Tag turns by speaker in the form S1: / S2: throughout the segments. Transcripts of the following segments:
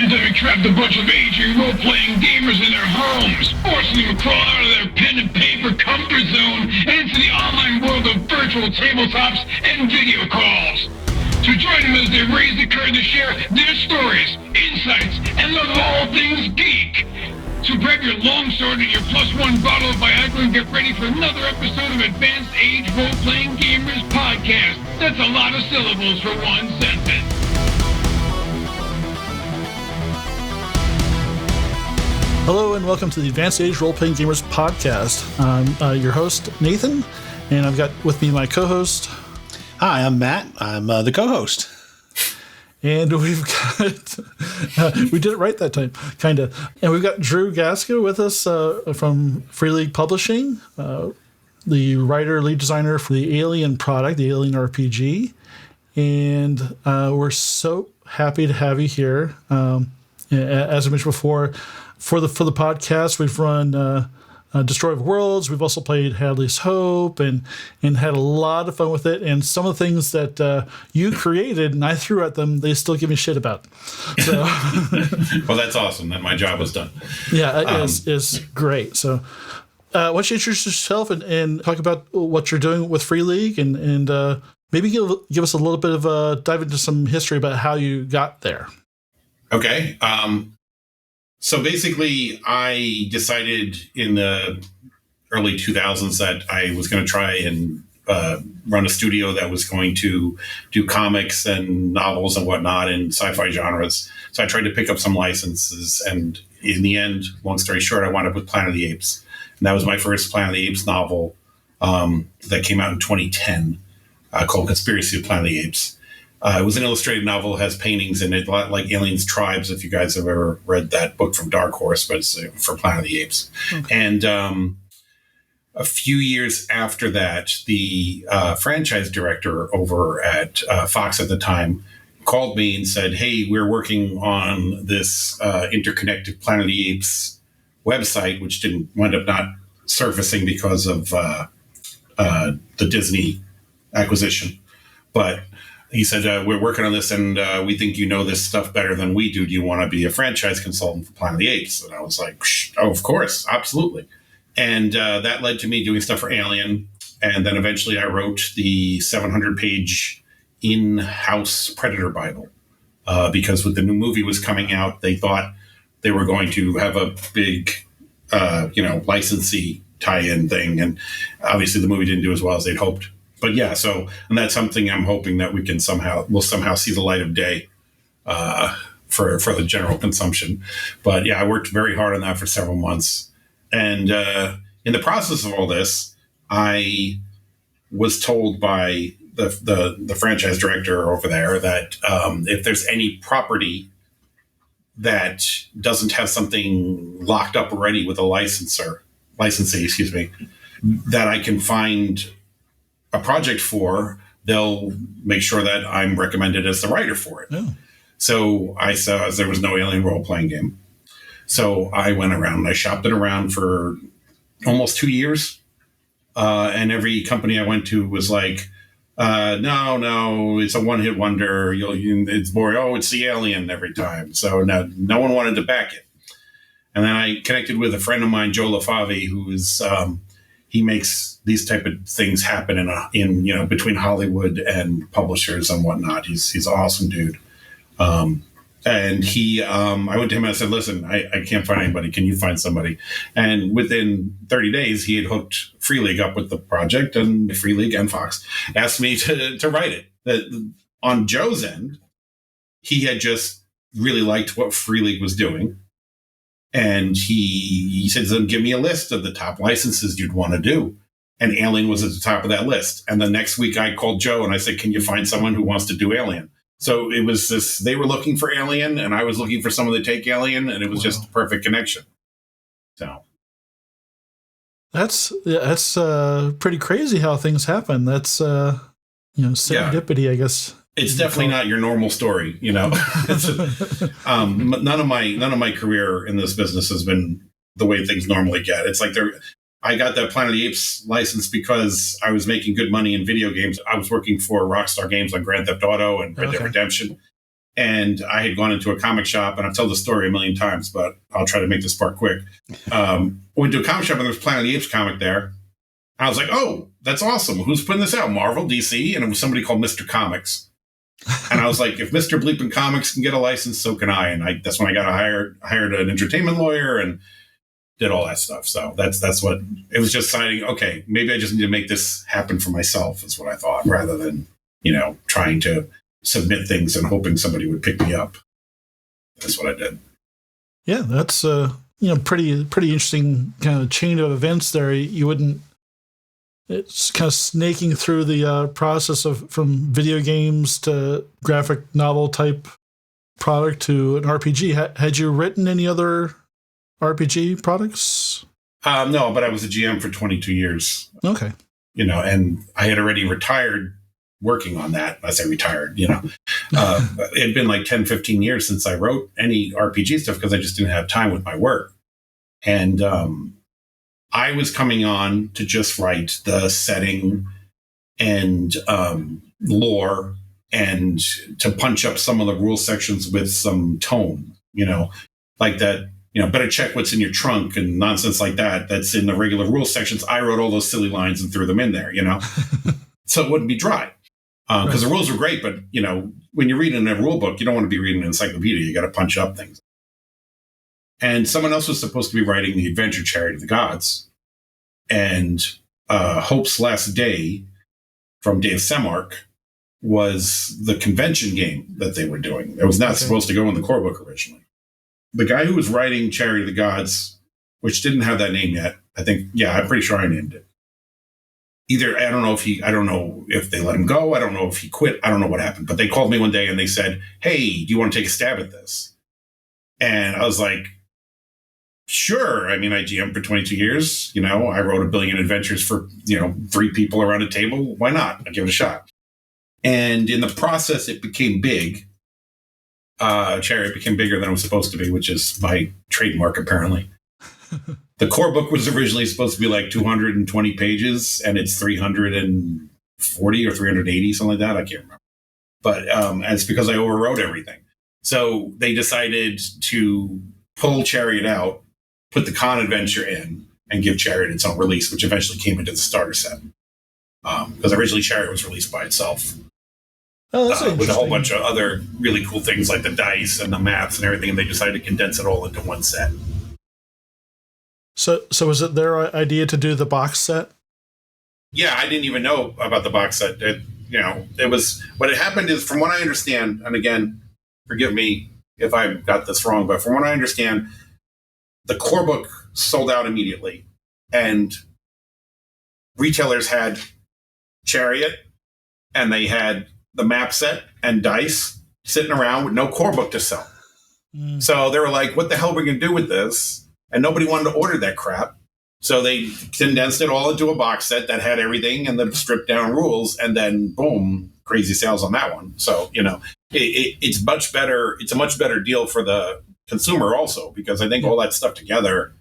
S1: pandemic trapped a bunch of aging role-playing gamers in their homes, forcing them to crawl out of their pen and paper comfort zone and into the online world of virtual tabletops and video calls. So join them as they raise the curtain to share their stories, insights, and love of all things geek. So grab your longsword and your +1 bottle of Viagra and get ready for another episode of Advanced Age Role-Playing Gamers Podcast. That's a lot of syllables for one sentence.
S2: Hello and welcome to the Advanced Age Role-Playing Gamers Podcast. I'm your host, Nathan, and I've got with me my co-host.
S3: Hi, I'm Matt. I'm the co-host.
S2: And we've got, we did it right that time, kind of. And we've got Drew Gaska with us from Free League Publishing, the writer, lead designer for the Alien product, the Alien RPG. And we're so happy to have you here. As I mentioned before, for the podcast, we've run Destroy of Worlds. We've also played Hadley's Hope and had a lot of fun with it. And some of the things that you created and I threw at them, they still give me shit about. So,
S3: well, that's awesome that my job was done.
S2: Yeah, it's great. So why don't you introduce yourself and talk about what you're doing with Free League and maybe give us a little bit of a dive into some history about how you got there.
S3: Okay. So basically, I decided in the early 2000s that I was going to try and run a studio that was going to do comics and novels and whatnot in sci-fi genres. So I tried to pick up some licenses. And in the end, long story short, I wound up with Planet of the Apes. And that was my first Planet of the Apes novel that came out in 2010 called Conspiracy of Planet of the Apes. It was an illustrated novel, has paintings in it, like Aliens Tribes, if you guys have ever read that book from Dark Horse, but it's for Planet of the Apes. Okay. And a few years after that, the franchise director over at Fox at the time called me and said, hey, we're working on this interconnected Planet of the Apes website, which didn't wind up not surfacing because of the Disney acquisition. But he said, we're working on this, and we think you know this stuff better than we do. Do you want to be a franchise consultant for Planet of the Apes? And I was like, oh, of course, absolutely. And that led to me doing stuff for Alien. And then eventually I wrote the 700-page in-house Predator Bible. Because with the new movie was coming out, they thought they were going to have a big, licensee tie-in thing. And obviously the movie didn't do as well as they'd hoped. But yeah, and that's something I'm hoping that we'll somehow see the light of day for the general consumption. But yeah, I worked very hard on that for several months. And in the process of all this, I was told by the franchise director over there that if there's any property that doesn't have something locked up already with a licensee, that I can find a project for, they'll make sure that I'm recommended as the writer for it. Oh. So I saw there was no Alien role-playing game. So I went around and I shopped it around for almost 2 years. And every company I went to was like, no, it's a one-hit wonder. It's boring. Oh, it's the Alien every time. So no one wanted to back it. And then I connected with a friend of mine, Joe LaFavi, who is... he makes these type of things happen in between Hollywood and publishers and whatnot. He's an awesome dude. And I went to him and I said, listen, I can't find anybody. Can you find somebody? And within 30 days, he had hooked Free League up with the project, and Free League and Fox asked me to write it. That on Joe's end, he had just really liked what Free League was doing. And he said to them, give me a list of the top licenses you'd want to do. And Alien was at the top of that list. And the next week I called Joe and I said, can you find someone who wants to do Alien? So it was this, they were looking for Alien and I was looking for someone to take Alien, and it was just a perfect connection. So.
S2: That's pretty crazy how things happen. That's, serendipity, yeah. I guess.
S3: It's definitely not your normal story, none of my career in this business has been the way things normally get. It's like I got that Planet of the Apes license because I was making good money in video games. I was working for Rockstar Games on Grand Theft Auto and Red Dead Redemption. and I had gone into a comic shop, and I've told the story a million times, but I'll try to make this part quick. Went to a comic shop, and there was Planet of the Apes comic there. I was like, oh, that's awesome. Who's putting this out? Marvel, DC? And it was somebody called Mr. Comics. And I was like, if Mr. Bleepin' Comics can get a license, so can I. And that's when I got hired an entertainment lawyer and did all that stuff. So that's what it was, just signing. Okay, maybe I just need to make this happen for myself, is what I thought, rather than, trying to submit things and hoping somebody would pick me up. That's what I did.
S2: Yeah, that's pretty interesting kind of chain of events there. It's kind of snaking through the process from video games to graphic novel type product to an RPG. Had you written any other RPG products?
S3: No, but I was a GM for 22 years.
S2: Okay.
S3: And I had already retired working on that. I say retired, it had been like 10, 15 years since I wrote any RPG stuff because I just didn't have time with my work. And I was coming on to just write the setting and lore and to punch up some of the rule sections with some tone, like that, better check what's in your trunk and nonsense like that. That's in the regular rule sections. I wrote all those silly lines and threw them in there, so it wouldn't be dry. Because the rules were great, but, when you're reading a rule book, you don't want to be reading an encyclopedia. You got to punch up things. And someone else was supposed to be writing the Adventure Chariot of the Gods. And Hope's Last Day from Dave Semark was the convention game that they were doing. It was not supposed to go in the core book originally. The guy who was writing Chariot of the Gods, which didn't have that name yet, I'm pretty sure I named it. Either, I don't know if they let him go. I don't know if he quit. I don't know what happened. But they called me one day and they said, hey, do you want to take a stab at this? And I was like, sure. I mean, I GM'd for 22 years. I wrote 1 billion adventures for, 3 people around a table. Why not? I'd give it a shot. And in the process, it became big. Chariot became bigger than it was supposed to be, which is my trademark, apparently. The core book was originally supposed to be like 220 pages, and it's 340 or 380, something like that. I can't remember. But it's because I overwrote everything. So they decided to pull Chariot out, put the Con Adventure in, and give Chariot its own release, which eventually came into the starter set. Because originally Chariot was released by itself.
S2: Oh, that's
S3: with a whole bunch of other really cool things like the dice and the maps and everything, and they decided to condense it all into one set.
S2: So was it their idea to do the box set?
S3: Yeah, I didn't even know about the box set. It was, what had happened is, from what I understand, and again, forgive me if I got this wrong, but from what I understand, the core book sold out immediately, and retailers had Chariot, and they had the map set and dice sitting around with no core book to sell. So they were like, what the hell are we going to do with this? And nobody wanted to order that crap. So they condensed it all into a box set that had everything and the stripped down rules. And then, boom, crazy sales on that one. So, it's much better. It's a much better deal for the consumer also, because I think all that stuff together,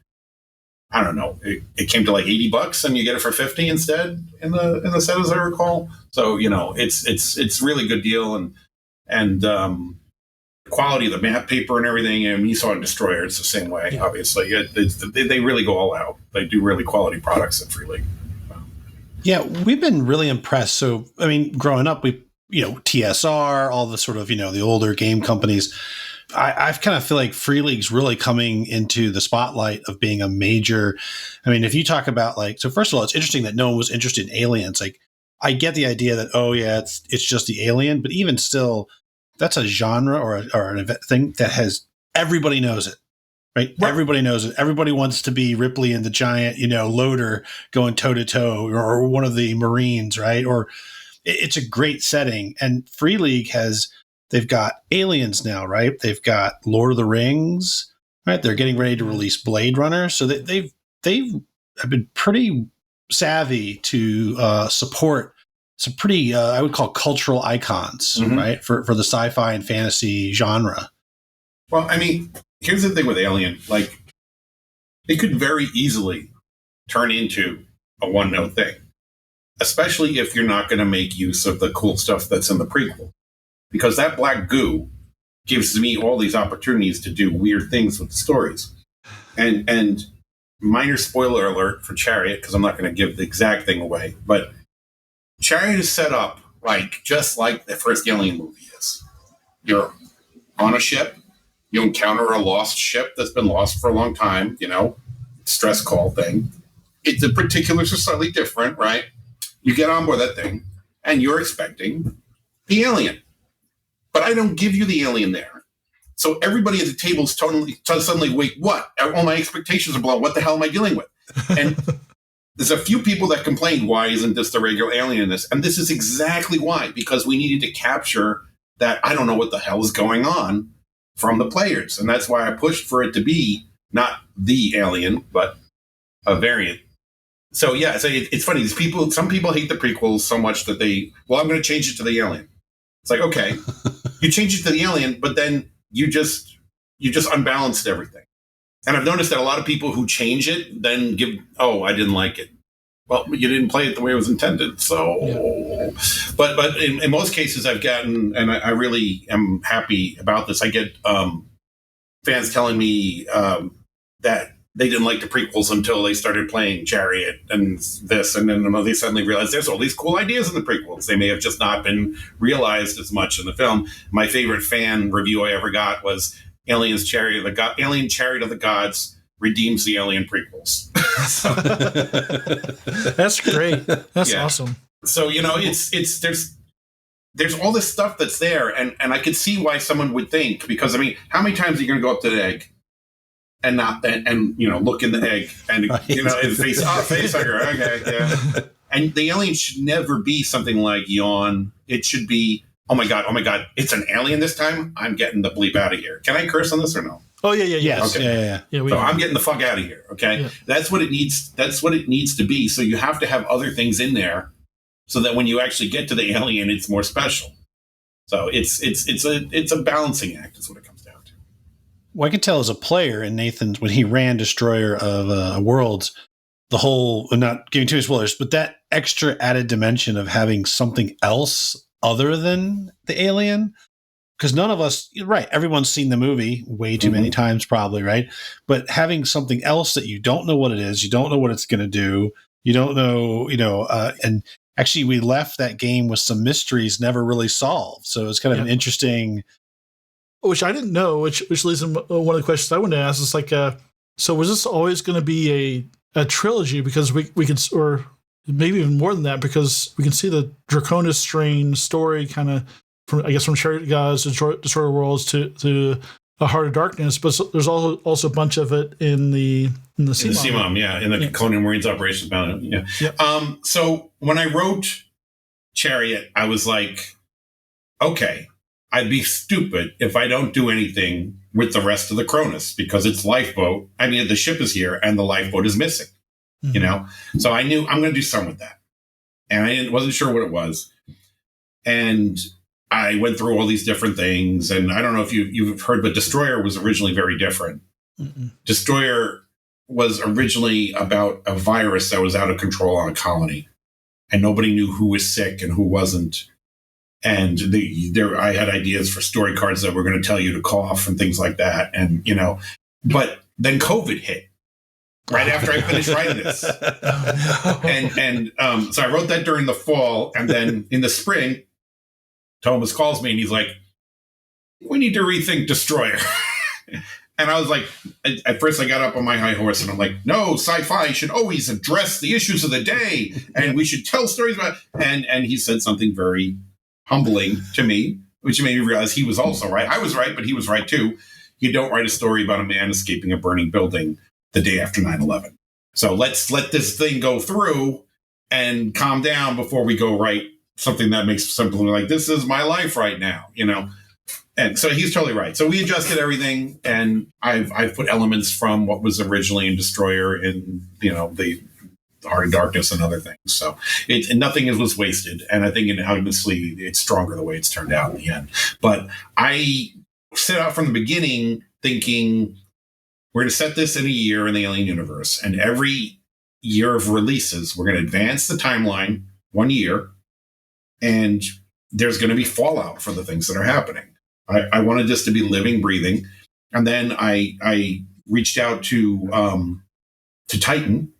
S3: I don't know, it came to like $80 and you get it for 50 instead in the set, as I recall. So, it's really good deal. And quality of the map paper and everything, and you saw in Destroyer, it's the same way. Obviously, they really go all out. They do really quality products at Free League.
S4: Yeah, we've been really impressed. So, I mean, growing up, we TSR, all the sort of the older game companies. I've kind of feel like Free League's really coming into the spotlight of being a major. I mean, if you talk about so first of all, it's interesting that no one was interested in aliens. Like, I get the idea that it's just the alien, but even still, that's a genre or an event thing that has, everybody knows it, right? Everybody knows it. Everybody wants to be Ripley and the giant, loader going toe to toe, or one of the Marines, right? Or it's a great setting. And Free League they've got aliens now, right? They've got Lord of the Rings, right? They're getting ready to release Blade Runner. So they've been pretty savvy to support some pretty, I would call, cultural icons, right, for the sci-fi and fantasy genre.
S3: Well, I mean, here's the thing with Alien. Like, it could very easily turn into a one-note thing, especially if you're not going to make use of the cool stuff that's in the prequel. Because that black goo gives me all these opportunities to do weird things with the stories. And minor spoiler alert for Chariot, because I'm not going to give the exact thing away, but Chariot is set up just like the first Alien movie is. You're on a ship, you encounter a lost ship that's been lost for a long time, stress call thing. The particulars are slightly different, right? You get on board that thing, and you're expecting the alien. But I don't give you the alien there. So everybody at the table is suddenly, wait, what? All my expectations are blown. What the hell am I dealing with? And there's a few people that complained, why isn't this the regular alien in this? And this is exactly why, because we needed to capture that I don't know what the hell is going on from the players. And that's why I pushed for it to be not the alien, but a variant. So yeah, so it's funny. Some people hate the prequels so much that I'm going to change it to the alien. It's like, okay, you change it to the alien, but then you just unbalanced everything. And I've noticed that a lot of people who change it then I didn't like it. Well, you didn't play it the way it was intended. So, yeah. But in most cases I've gotten, and I really am happy about this, I get fans telling me that they didn't like the prequels until they started playing Chariot and this, and then they suddenly realized there's all these cool ideas in the prequels. They may have just not been realized as much in the film. My favorite fan review I ever got was Alien Chariot of the Gods redeems the Alien prequels.
S2: That's great. That's awesome.
S3: So, there's all this stuff that's there, and I could see why someone would think, because how many times are you going to go up to the egg and look in the egg and face hugger, okay, yeah. And the alien should never be something like yawn. It should be, oh my god, it's an alien this time. I'm getting the bleep out of here. Can I curse on this or no?
S2: Oh yeah, yes.
S3: Okay.
S2: Yeah.
S3: So I'm getting the fuck out of here. Okay, yeah. That's what it needs. That's what it needs to be. So you have to have other things in there, so that when you actually get to the alien, it's more special. So it's a balancing act. Is what it comes down to.
S4: Well, I can tell as a player in Nathan's when he ran Destroyer of Worlds, the whole, I'm not giving too many spoilers, but that extra added dimension of having something else other than the alien. Because none of us, right, everyone's seen the movie way too many times probably, right? But having something else that you don't know what it is, you don't know what it's going to do, you don't know, and actually we left that game with some mysteries never really solved. So it's kind of an interesting...
S2: Which I didn't know, which leads to one of the questions I wanted to ask. Is like, so was this always going to be a trilogy? Because we could, or maybe even more than that, because we can see the Draconis strain story kind of, from Chariot Gods to Destroyer Worlds to A Heart of Darkness, but there's also a bunch of it in the
S3: CMOM, yeah, in the Colonial Marines Operations Bound, yeah. Yep. So when I wrote Chariot, I was like, okay, I'd be stupid if I don't do anything with the rest of the Cronus, because its lifeboat, the ship is here and the lifeboat is missing, So I knew I'm going to do something with that, and I wasn't sure what it was, and I went through all these different things, and I don't know if you've heard, but Destroyer was originally very different. Mm-mm. Destroyer was originally about a virus that was out of control on a colony, and nobody knew who was sick and who wasn't. And I had ideas for story cards that were going to tell you to cough and things like that, and but then COVID hit right after I finished writing this, and so I wrote that during the fall, and then in the spring, Thomas calls me and he's like, we need to rethink Destroyer. And I was like, at first I got up on my high horse and I'm like, no, sci-fi should always address the issues of the day and we should tell stories about it. And he said something very humbling to me, which made me realize he was also right. I was right, but he was right too. You don't write a story about a man escaping a burning building the day after 9/11. So let's let this thing go through and calm down before we go write something that makes something like, this is my life right now, And so he's totally right. So we adjusted everything, and I've put elements from what was originally in Destroyer in, the Heart of Darkness and other things. So nothing was wasted. And I think honestly, it's stronger the way it's turned out in the end. But I set out from the beginning thinking, we're going to set this in a year in the Alien universe. And every year of releases, we're going to advance the timeline 1 year. And there's going to be fallout for the things that are happening. I wanted this to be living, breathing. And then I reached out to Titan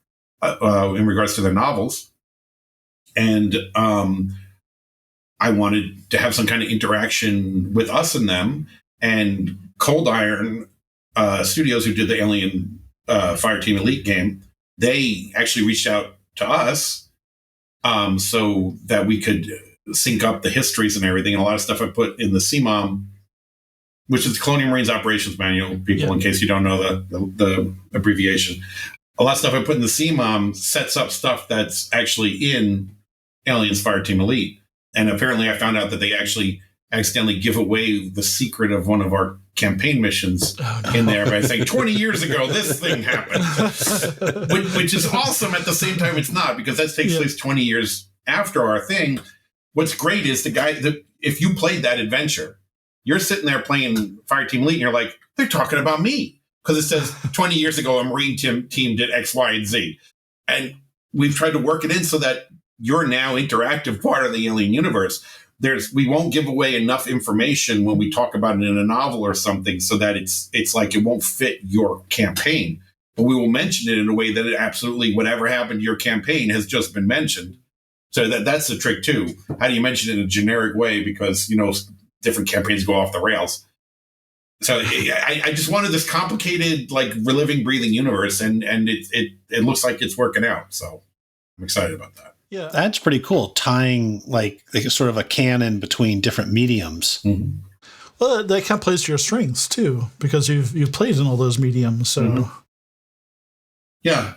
S3: in regards to their novels. And I wanted to have some kind of interaction with us and them. And Cold Iron Studios, who did the Alien Fireteam Elite game, they actually reached out to us so that we could sync up the histories and everything. And a lot of stuff I put in the CMOM, which is the Colonial Marines Operations Manual, people, in case you don't know the abbreviation. A lot of stuff I put in the CMOM sets up stuff that's actually in Aliens Fireteam Elite. And apparently I found out that they actually accidentally give away the secret of one of our campaign missions in there by saying 20 years ago this thing happened, which is awesome. At the same time it's not, because that takes place 20 years after our thing. What's great is if you played that adventure, you're sitting there playing Fireteam Elite and you're like, they're talking about me, because it says 20 years ago a Marine team did X, Y, and Z. And we've tried to work it in so that you're now interactive part of the Alien universe. We won't give away enough information when we talk about it in a novel or something so that it's like it won't fit your campaign. But we will mention it in a way that it absolutely, whatever happened to your campaign has just been mentioned. So that's the trick too. How do you mention it in a generic way? Because, different campaigns go off the rails. So I just wanted this complicated, like, reliving, breathing universe, and it looks like it's working out. So I'm excited about that.
S2: Yeah,
S4: that's pretty cool. Tying like sort of a canon between different mediums.
S3: Mm-hmm.
S2: Well, that kind of plays to your strengths too, because you've played in all those mediums. So
S3: yeah,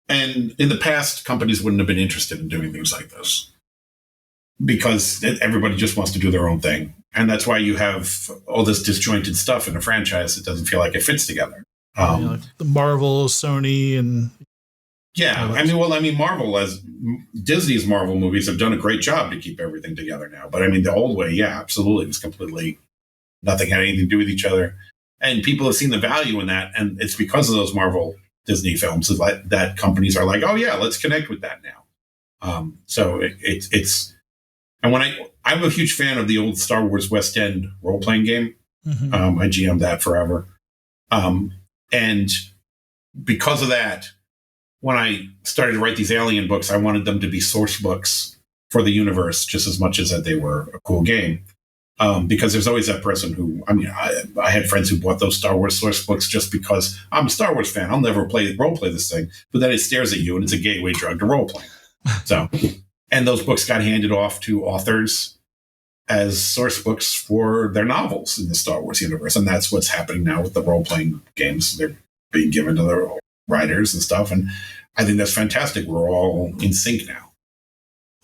S3: and in the past, companies wouldn't have been interested in doing things like this because everybody just wants to do their own thing, and that's why you have all this disjointed stuff in a franchise that doesn't feel like it fits together.
S2: Like the Marvel, Sony, and
S3: Marvel, as Disney's Marvel movies, have done a great job to keep everything together now. But the old way, absolutely, it was completely, nothing had anything to do with each other. And people have seen the value in that. And it's because of those Marvel Disney films that companies are like, oh yeah, let's connect with that now. So it's, and when I'm a huge fan of the old Star Wars West End role-playing game.
S2: Mm-hmm.
S3: I GM'd that forever. And because of that, when I started to write these Alien books, I wanted them to be source books for the universe just as much as that they were a cool game. Because there's always that person who, I had friends who bought those Star Wars source books just because I'm a Star Wars fan. I'll never role play this thing. But then it stares at you and it's a gateway drug to role playing. So, and those books got handed off to authors as source books for their novels in the Star Wars universe. And that's what's happening now with the role playing games. They're being given to their writers and stuff, and I think that's fantastic. We're all in sync now.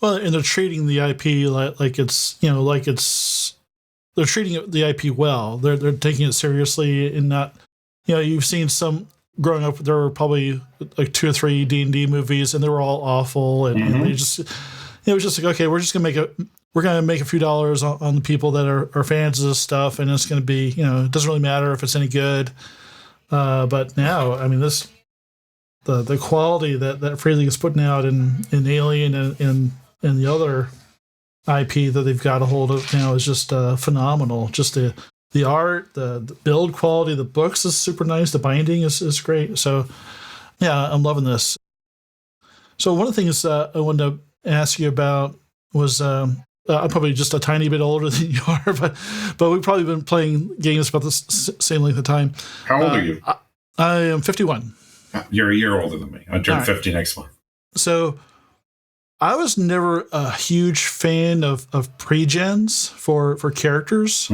S2: Well, and they're treating the IP like it's they're treating the IP well. They're taking it seriously and not, you've seen some growing up. There were probably like 2 or 3 D&D movies, and they were all awful, and they just it was just like, okay, we're gonna make a few dollars on the people that are fans of this stuff, and it's gonna be it doesn't really matter if it's any good. But now, the quality that Free League is putting out in Alien and the other IP that they've got a hold of now is just phenomenal. Just the art, the build quality, the books is super nice. The binding is great. So, yeah, I'm loving this. So one of the things I wanted to ask you about was I'm probably just a tiny bit older than you are, but we've probably been playing games about the same length of time.
S3: How old are you?
S2: I am 51.
S3: You're a year older than me. I turn 50 next month.
S2: So I was never a huge fan of pre-gens for characters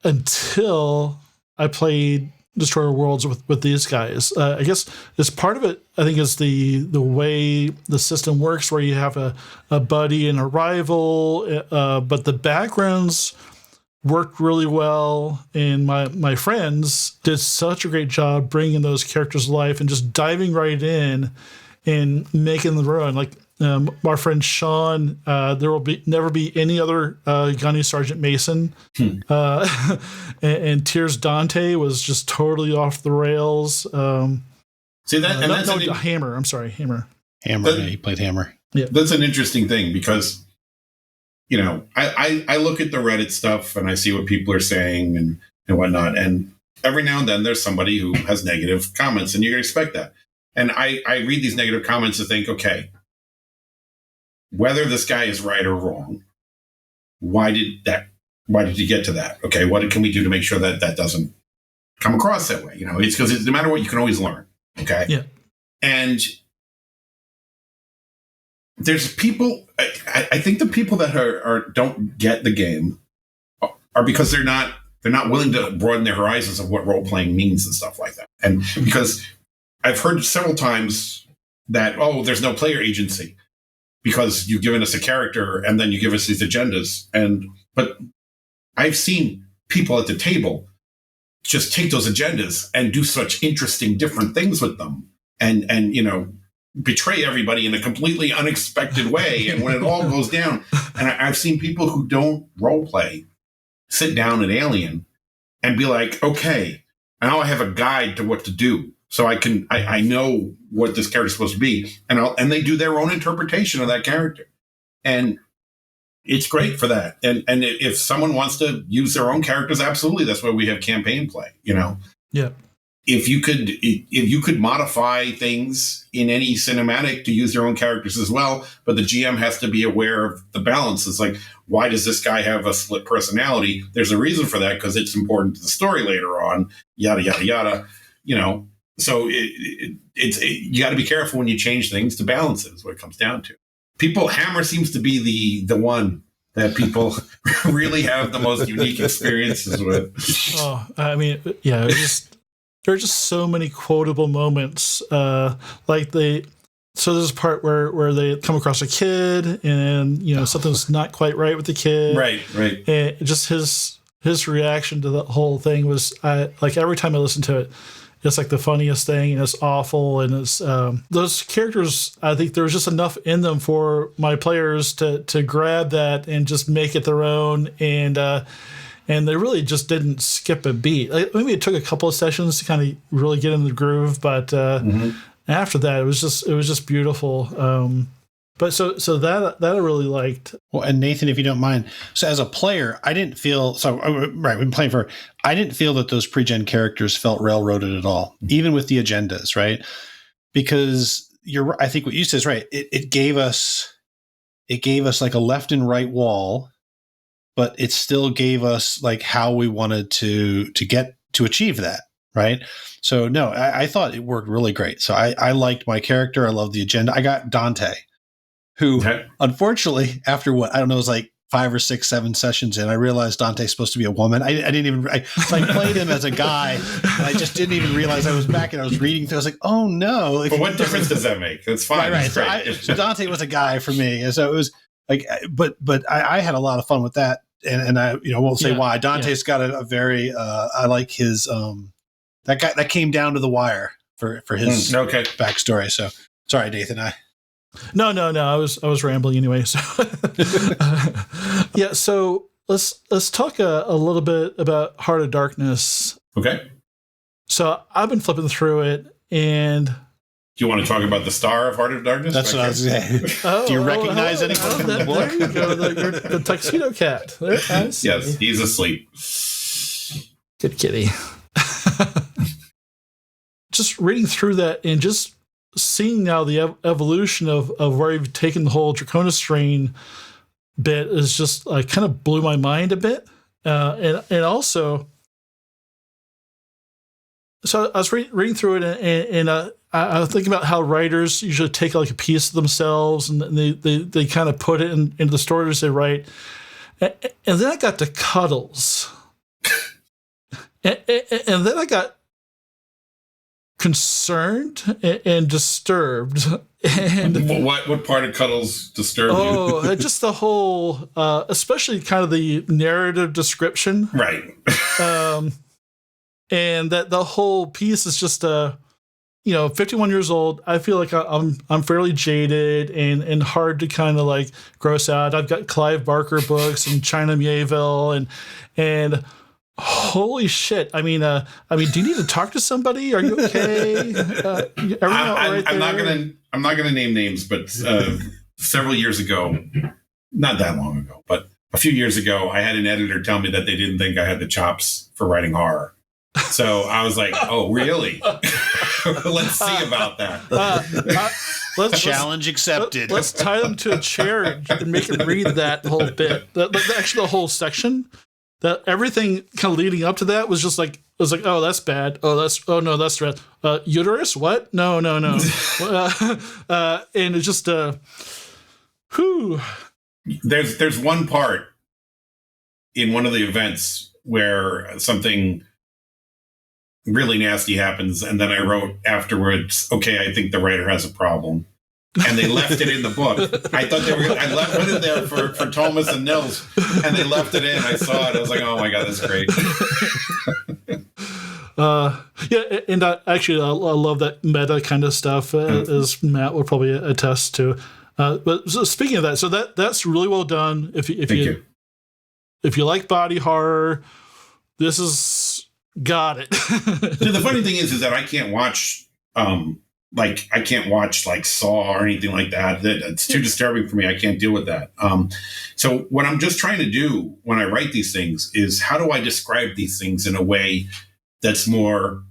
S2: until I played Destroyer Worlds with these guys. I guess as part of it, I think, is the way the system works, where you have a buddy and a rival, but the backgrounds worked really well, and my friends did such a great job bringing those characters to life and just diving right in and making them run. Like our friend Sean, there will never be any other Gunny Sergeant Mason, and Tears Dante was just totally off the rails.
S3: See that, and that's
S2: Hammer. I'm sorry, Hammer.
S4: Hammer. He played Hammer.
S2: Yeah,
S3: that's an interesting thing, because I look at the Reddit stuff and I see what people are saying and whatnot. And every now and then there's somebody who has negative comments, and you can expect that. And I read these negative comments and think, okay, whether this guy is right or wrong, why did you get to that? Okay, what can we do to make sure that that doesn't come across that way? It's because no matter what, you can always learn. Okay.
S2: Yeah.
S3: And there's people, I think the people that don't get the game are because they're not willing to broaden their horizons of what role playing means and stuff like that. And because I've heard several times that, there's no player agency because you've given us a character and then you give us these agendas. But I've seen people at the table just take those agendas and do such interesting different things with them and betray everybody in a completely unexpected way. And when it all goes down, and I've seen people who don't role play sit down at Alien and be like, okay, now I have a guide to what to do. So I know what this character is supposed to be. And they do their own interpretation of that character. And it's great for that. And if someone wants to use their own characters, absolutely. That's why we have campaign play,
S2: Yeah.
S3: If you could modify things in any cinematic to use your own characters as well, but the GM has to be aware of the balance. It's like, why does this guy have a split personality? There's a reason for that because it's important to the story later on, yada, yada, yada, So it's you got to be careful when you change things to balance it is what it comes down to. Hammer seems to be the one that people really have the most unique experiences with.
S2: Oh, I mean, yeah, there are just so many quotable moments. So there's a part where they come across a kid and something's not quite right with the kid.
S3: Right.
S2: And just his reaction to the whole thing was like every time I listen to it, it's like the funniest thing, and it's awful, and it's those characters. I think there was just enough in them for my players to grab that and just make it their own, and they really just didn't skip a beat. Like, maybe it took a couple of sessions to kind of really get in the groove, but after that, it was just beautiful. But so that I really liked.
S4: Well, and Nathan, if you don't mind, so as a player, I didn't feel right. We've been playing for. I didn't feel that those pre-gen characters felt railroaded at all, even with the agendas, right? Because I think what you said is right. It gave us like a left and right wall, but it still gave us like how we wanted to get to achieve that, right? So no, I thought it worked really great. So I liked my character. I loved the agenda. I got Dante, who unfortunately, after what I don't know, it was like 5 or 6, 7 sessions in, I realized Dante's supposed to be a woman. I didn't even. I played him as a guy, and I just didn't even realize I was back. And I was reading through. I was like, oh no!
S3: But what difference does that make? That's fine.
S4: Right. So Dante was a guy for me, and so it was like. But I had a lot of fun with that, and I won't say why. Dante's got a very. I like his that guy that came down to the wire for his backstory. So sorry, Nathan.
S2: No. I was rambling anyway. So yeah. So let's talk a little bit about Heart of Darkness.
S3: Okay.
S2: So I've been flipping through it, and
S3: do you want to talk about the star of Heart of Darkness?
S4: That's what I was saying. Do you recognize anyone from the book?
S2: There you go, the tuxedo cat.
S3: Yes, he's asleep.
S2: Good kitty. Just reading through that and just seeing now the evolution of where you've taken the whole Draconis strain bit is just kind of blew my mind a bit. And also, so I was reading through it and I was thinking about how writers usually take like a piece of themselves and they kind of put it into the stories they write. And then I got to Cuddles. and then I got concerned and disturbed. And
S3: what part of Cuddles disturbed you?
S2: Just the whole, especially kind of the narrative description,
S3: right?
S2: And that the whole piece is just 51 years old. I feel like I'm fairly jaded and hard to kind of like gross out. I've got Clive Barker books and China Miéville and. Holy shit! I mean, do you need to talk to somebody? Are you okay?
S3: I'm not gonna name names, but several years ago, not that long ago, but a few years ago, I had an editor tell me that they didn't think I had the chops for writing horror. So I was like, oh, really? Let's see about that.
S4: Challenge accepted.
S2: Let's tie them to a chair and make them read that whole bit. Actually, the whole section. That everything kind of leading up to that was just like, it was like, oh, that's bad. Oh, no, that's bad. Uterus? What? No. And it's just, whew.
S3: There's one part in one of the events where something really nasty happens, and then I wrote afterwards, okay, I think the writer has a problem. And they left it in the book. I thought they were. I put it there for Thomas and Nils, and they left it in. I saw it. I was like, "Oh my god, that's great."
S2: Yeah, and actually, I love that meta kind of stuff, as Matt would probably attest to. But so speaking of that, so that's really well done. If you like body horror, this is got it.
S3: So the funny thing is that I can't watch. I can't watch like Saw or anything like that. It's too disturbing for me. I can't deal with that. So what I'm just trying to do when I write these things is how do I describe these things in a way that's more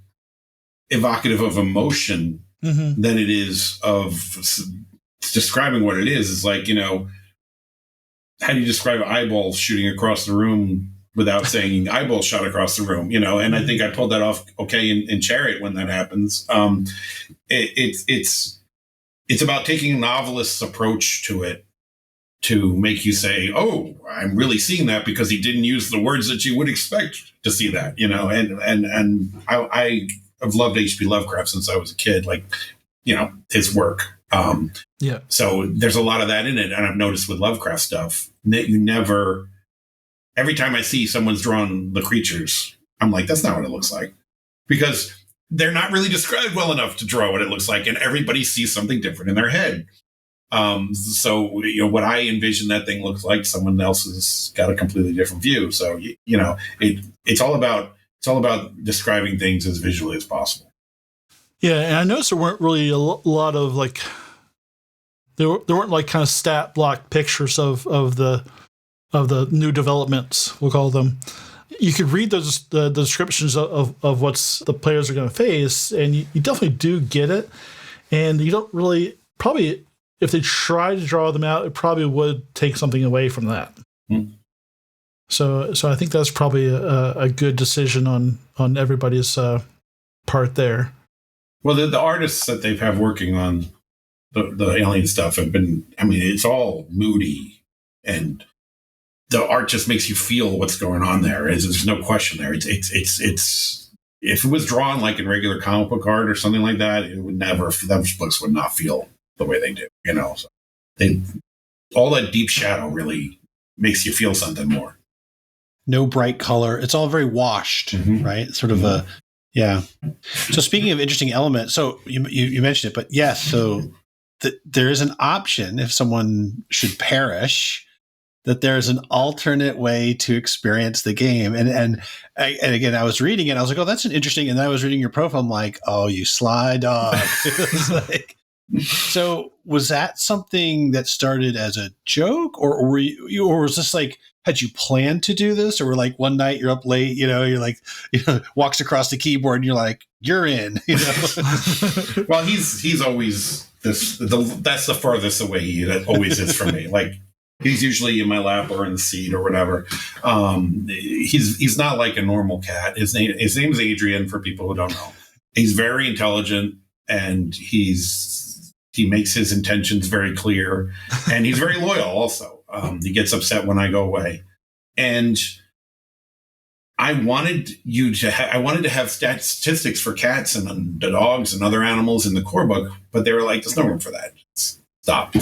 S3: evocative of emotion than it is of describing what it is. It's like, how do you describe eyeballs shooting across the room without saying eyeball shot across the room, and I think I pulled that off okay in Chariot when that happens. It's about taking a novelist's approach to it to make you say, oh, I'm really seeing that because he didn't use the words that you would expect to see that, and I have loved H.P. Lovecraft since I was a kid, his work. So there's a lot of that in it. And I've noticed with Lovecraft stuff that you never, every time I see someone's drawn the creatures, I'm like, that's not what it looks like. Because they're not really described well enough to draw what it looks like. And everybody sees something different in their head. So what I envision that thing looks like, someone else has got a completely different view. So, it's all about describing things as visually as possible.
S2: Yeah. And I noticed there weren't really a lot of there weren't like kind of stat block pictures of the new developments, we'll call them. You could read the descriptions of what's the players are going to face, and you definitely do get it. And you don't really, probably, if they try to draw them out, it probably would take something away from that. So I think that's probably a good decision on everybody's part there. Well,
S3: the artists that they've had working on the alien stuff have been, it's all moody, and the art just makes you feel what's going on there. There's no question there. It's if it was drawn like in regular comic book art or something like that, it would never, those books would not feel the way they do, So all that deep shadow really makes you feel something more.
S4: No bright color. It's all very washed, right? Sort of a, yeah. So speaking of interesting elements, so you mentioned it, but yes, so there is an option if someone should perish, that there's an alternate way to experience the game. And again, I was reading it. I was like, oh, that's an interesting. And then I was reading your profile. I'm like, oh, you sly dog. So was that something that started as a joke, or was this like, had you planned to do this, or were like one night you're up late, you're like, walks across the keyboard and you're like, you're in,
S3: Well, he's always that's the farthest away he always is from me. Like, he's usually in my lap or in the seat or whatever. He's not like a normal cat. His name is Adrien, for people who don't know. He's very intelligent, and he makes his intentions very clear, and he's very loyal also. He gets upset when I go away. And I wanted to have statistics for cats and the dogs and other animals in the core book, but they were like, there's no room for that. Stop.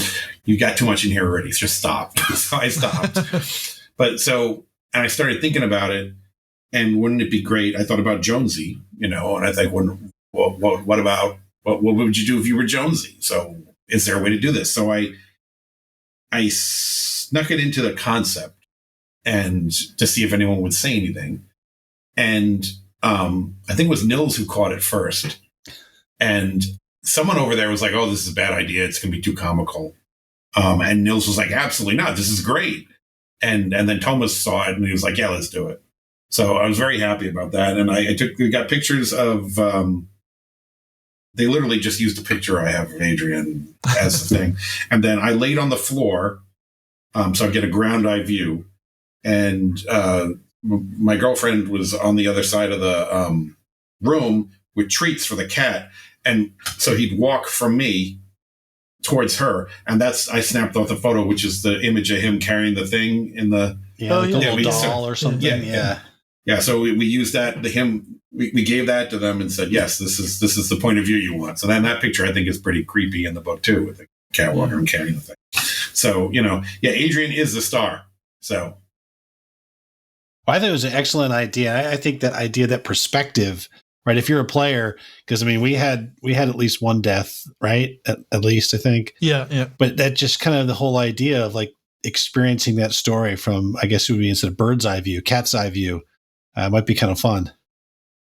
S3: You got too much in here already. Just stop. So I stopped. And I started thinking about it, and wouldn't it be great? I thought about Jonesy, and I think, what would you do if you were Jonesy? So is there a way to do this? So I snuck it into the concept and to see if anyone would say anything. And I think it was Nils who caught it first. And someone over there was like, oh, this is a bad idea. It's going to be too comical. And Nils was like, absolutely not. This is great. And then Thomas saw it and he was like, yeah, let's do it. So I was very happy about that. And we got pictures of, they literally just used a picture I have of Adrien as the thing. And then I laid on the floor, so I get a ground eye view. And my girlfriend was on the other side of the room with treats for the cat. And so he'd walk from me towards her. And I snapped off the photo, which is the image of him carrying the thing in the
S4: little doll or something.
S3: Yeah. So we used that to him. We gave that to them and said, yes, this is the point of view you want. So then that picture, I think, is pretty creepy in the book, too, with the cat walking and carrying the thing. So, Adrien is the star. So.
S4: Well, I think it was an excellent idea. I think that idea, that perspective, right? If you're a player, because, we had at least one death, right? At least, I think.
S2: Yeah.
S4: But that just kind of the whole idea of like experiencing that story from, I guess it would be instead of bird's eye view, cat's eye view, might be kind of fun.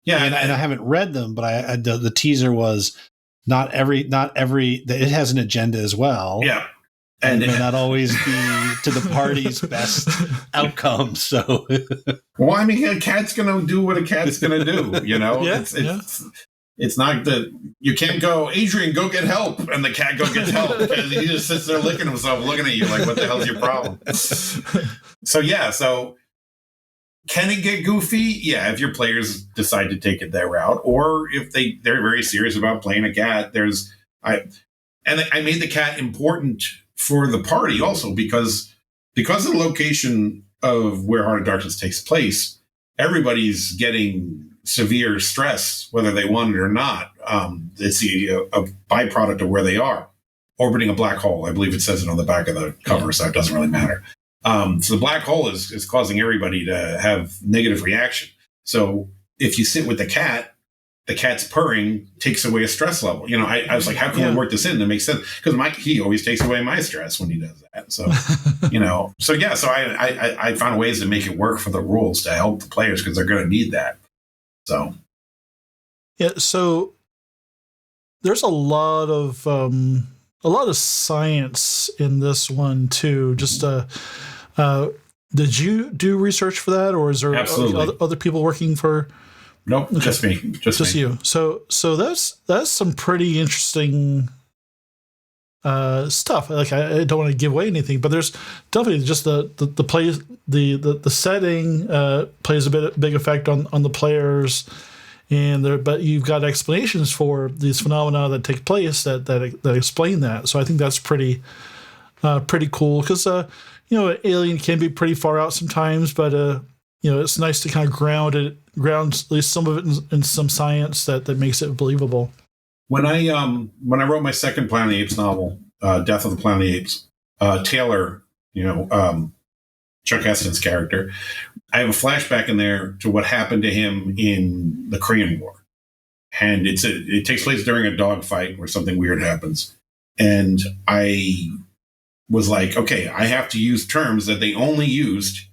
S3: Yeah,
S4: and I haven't read them, but the teaser was not every it has an agenda as well.
S3: Yeah,
S4: and it may not always be to the party's best outcome. So,
S3: well, a cat's going to do what a cat's going to do. It's not that you can't go, Adrien, go get help, and the cat go get help because he just sits there licking himself, looking at you like, what the hell's your problem? So. Can it get goofy? Yeah, if your players decide to take it that route, or if they're very serious about playing a cat. I made the cat important for the party also because of the location of where Heart of Darkness takes place. Everybody's getting severe stress, whether they want it or not. It's a byproduct of where they are, orbiting a black hole. I believe it says it on the back of the cover, so it doesn't really matter. So the black hole is causing everybody to have negative reaction. So if you sit with the cat's purring takes away a stress level. I was like, how can we work this in to make sense? Because he always takes away my stress when he does that. So, so I found ways to make it work for the rules to help the players because they're going to need that. So.
S2: Yeah. So there's a lot of science in this one too. Just did you do research for that, or is there other people working for?
S3: Nope, okay. Just me. Just me.
S2: You. So that's some pretty interesting stuff. Like I don't want to give away anything, but there's definitely just the play the setting plays a big effect on the players. But you've got explanations for these phenomena that take place that explain that. So I think that's pretty cool because Alien can be pretty far out sometimes, but it's nice to kind of ground at least some of it in some science that makes it believable.
S3: When I wrote my second Planet of the Apes novel, Death of the Planet of the Apes, Taylor, Chuck Heston's character, I have a flashback in there to what happened to him in the Korean War. And it takes place during a dogfight where something weird happens. And I was like, okay, I have to use terms that they only used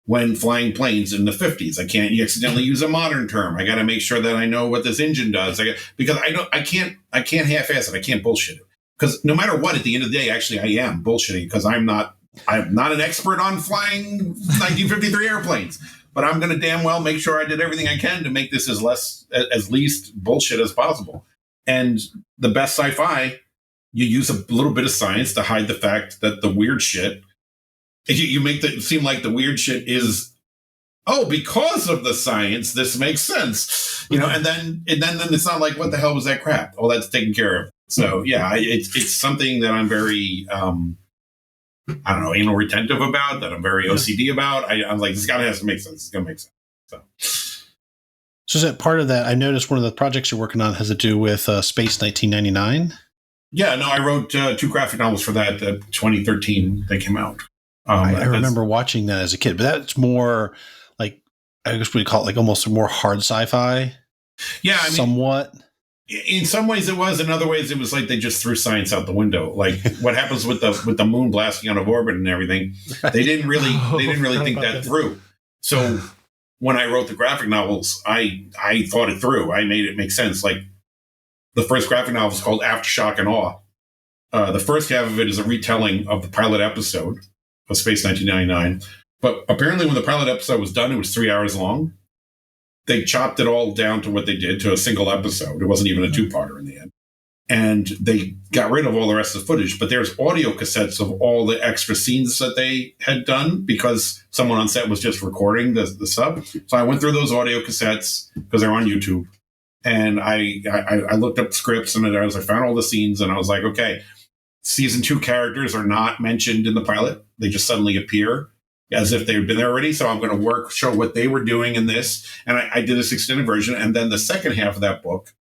S3: when flying planes in the 50s. I can't accidentally use a modern term. I got to make sure that I know what this engine does. Because I can't half-ass it. I can't bullshit it. Because no matter what, at the end of the day, actually, I am bullshitting because I'm not an expert on flying 1953 airplanes, but I'm going to damn well make sure I did everything I can to make this as least bullshit as possible. And the best sci-fi, you use a little bit of science to hide the fact that the weird shit, you make it seem like the weird shit is, because of the science, this makes sense, and then it's not like, what the hell was that crap? Oh, that's taken care of. So yeah, it's something that I'm very, anal retentive about, that I'm very OCD about. I'm like, this has to make sense. It's going to make sense. So
S4: is that part of that? I noticed one of the projects you're working on has to do with Space 1999.
S3: Yeah, no, I wrote 2 graphic novels for that. 2013 they came out.
S4: I remember watching that as a kid, but that's more like, I guess we call it like almost more hard sci-fi.
S3: Yeah,
S4: somewhat.
S3: In some ways it was. In other ways it was like they just threw science out the window. Like what happens with the moon blasting out of orbit and everything. They didn't really think that through. So when I wrote the graphic novels, I thought it through. I made it make sense. Like the first graphic novel is called Aftershock and Awe. The first half of it is a retelling of the pilot episode of Space 1999. But apparently when the pilot episode was done, it was 3 hours long. They chopped it all down to what they did to a single episode. It wasn't even a two-parter in the end. And they got rid of all the rest of the footage. But there's audio cassettes of all the extra scenes that they had done because someone on set was just recording the sub. So I went through those audio cassettes because they're on YouTube. And I looked up scripts and I found all the scenes and I was like, okay, season 2 characters are not mentioned in the pilot. They just suddenly appear as if they've been there already. So I'm going to show what they were doing in this. And I did this extended version. And then the second half of that book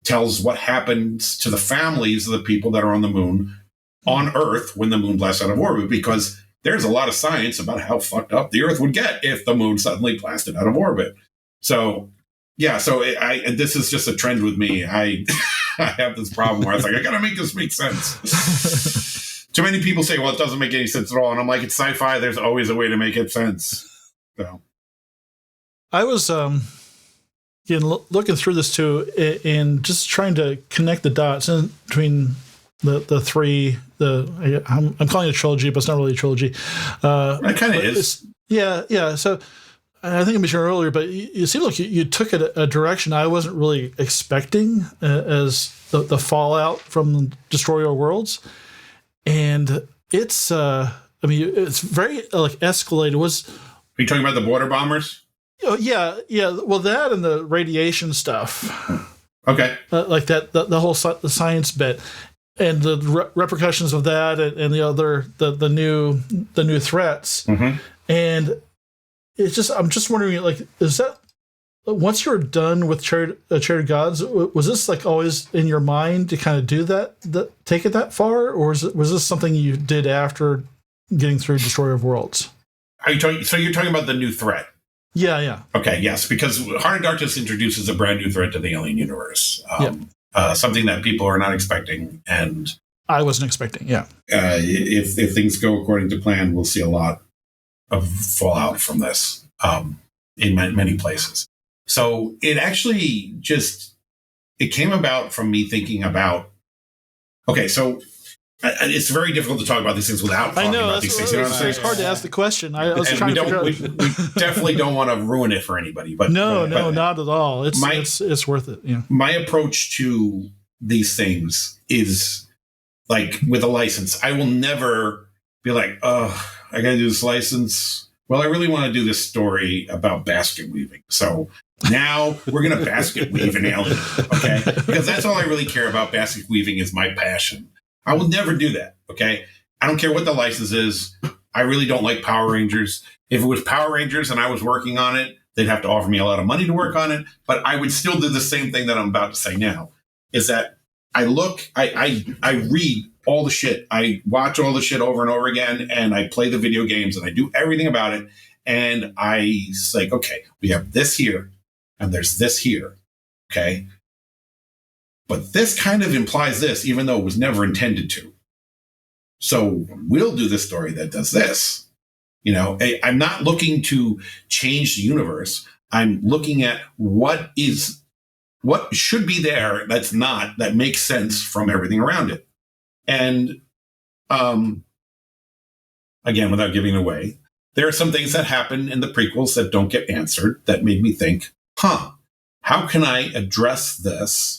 S3: tells what happens to the families of the people that are on the moon on Earth when the moon blasts out of orbit, because there's a lot of science about how fucked up the Earth would get if the moon suddenly blasted out of orbit. So, yeah, this is just a trend with me. I have this problem where I was like, I got to make this make sense. Too many people say, well, it doesn't make any sense at all. And I'm like, it's sci-fi. There's always a way to make it sense. So
S2: I was looking through this too and just trying to connect the dots in between the three. I'm calling it a trilogy, but it's not really a trilogy.
S3: It kind of is.
S2: Yeah. So I think I mentioned earlier, but it seemed like you took it a direction I wasn't really expecting as the fallout from Destroy All Worlds. And it's it's very like escalated.
S3: Are you talking about the border bombers?
S2: Oh, yeah. Well, that and the radiation stuff.
S3: Okay.
S2: Like that, the whole the science bit, and the repercussions of that, and the new threats.
S3: Mm-hmm.
S2: And it's just, I'm just wondering, like, is that once you're done with Charioted Gods, was this like always in your mind to kind of do that take it that far, or was this something you did after getting through Destroyer of Worlds?
S3: So you're talking about the new threat?
S2: Yeah.
S3: Okay, yes, because Heart of Darkness introduces a brand new threat to the alien universe. Something that people are not expecting, and
S2: I wasn't expecting. Yeah.
S3: If things go according to plan, we'll see a lot of fallout from this in many places. So it actually it came about from me thinking about, okay, so it's very difficult to talk about these things without talking about these things. You know what I'm saying?
S2: It's hard to ask the question. I was trying to figure out.
S3: We definitely don't want to ruin it for anybody. But
S2: no, not at all. It's worth it. Yeah.
S3: My approach to these things is like with a license. I will never be like, oh, I got to do this license. Well, I really want to do this story about basket weaving. So now we're going to basket weave an alien, okay? Because that's all I really care about. Basket weaving is my passion. I will never do that, okay? I don't care what the license is. I really don't like Power Rangers. If it was Power Rangers and I was working on it, they'd have to offer me a lot of money to work on it. But I would still do the same thing that I'm about to say now, is that I read all the shit. I watch all the shit over and over again, and I play the video games, and I do everything about it. And I say, okay, we have this here, and there's this here, okay? But this kind of implies this, even though it was never intended to. So we'll do this story that does this. You know, I'm not looking to change the universe. I'm looking at what should be there that's not, that makes sense from everything around it. And again, without giving it away, there are some things that happen in the prequels that don't get answered that made me think, how can I address this?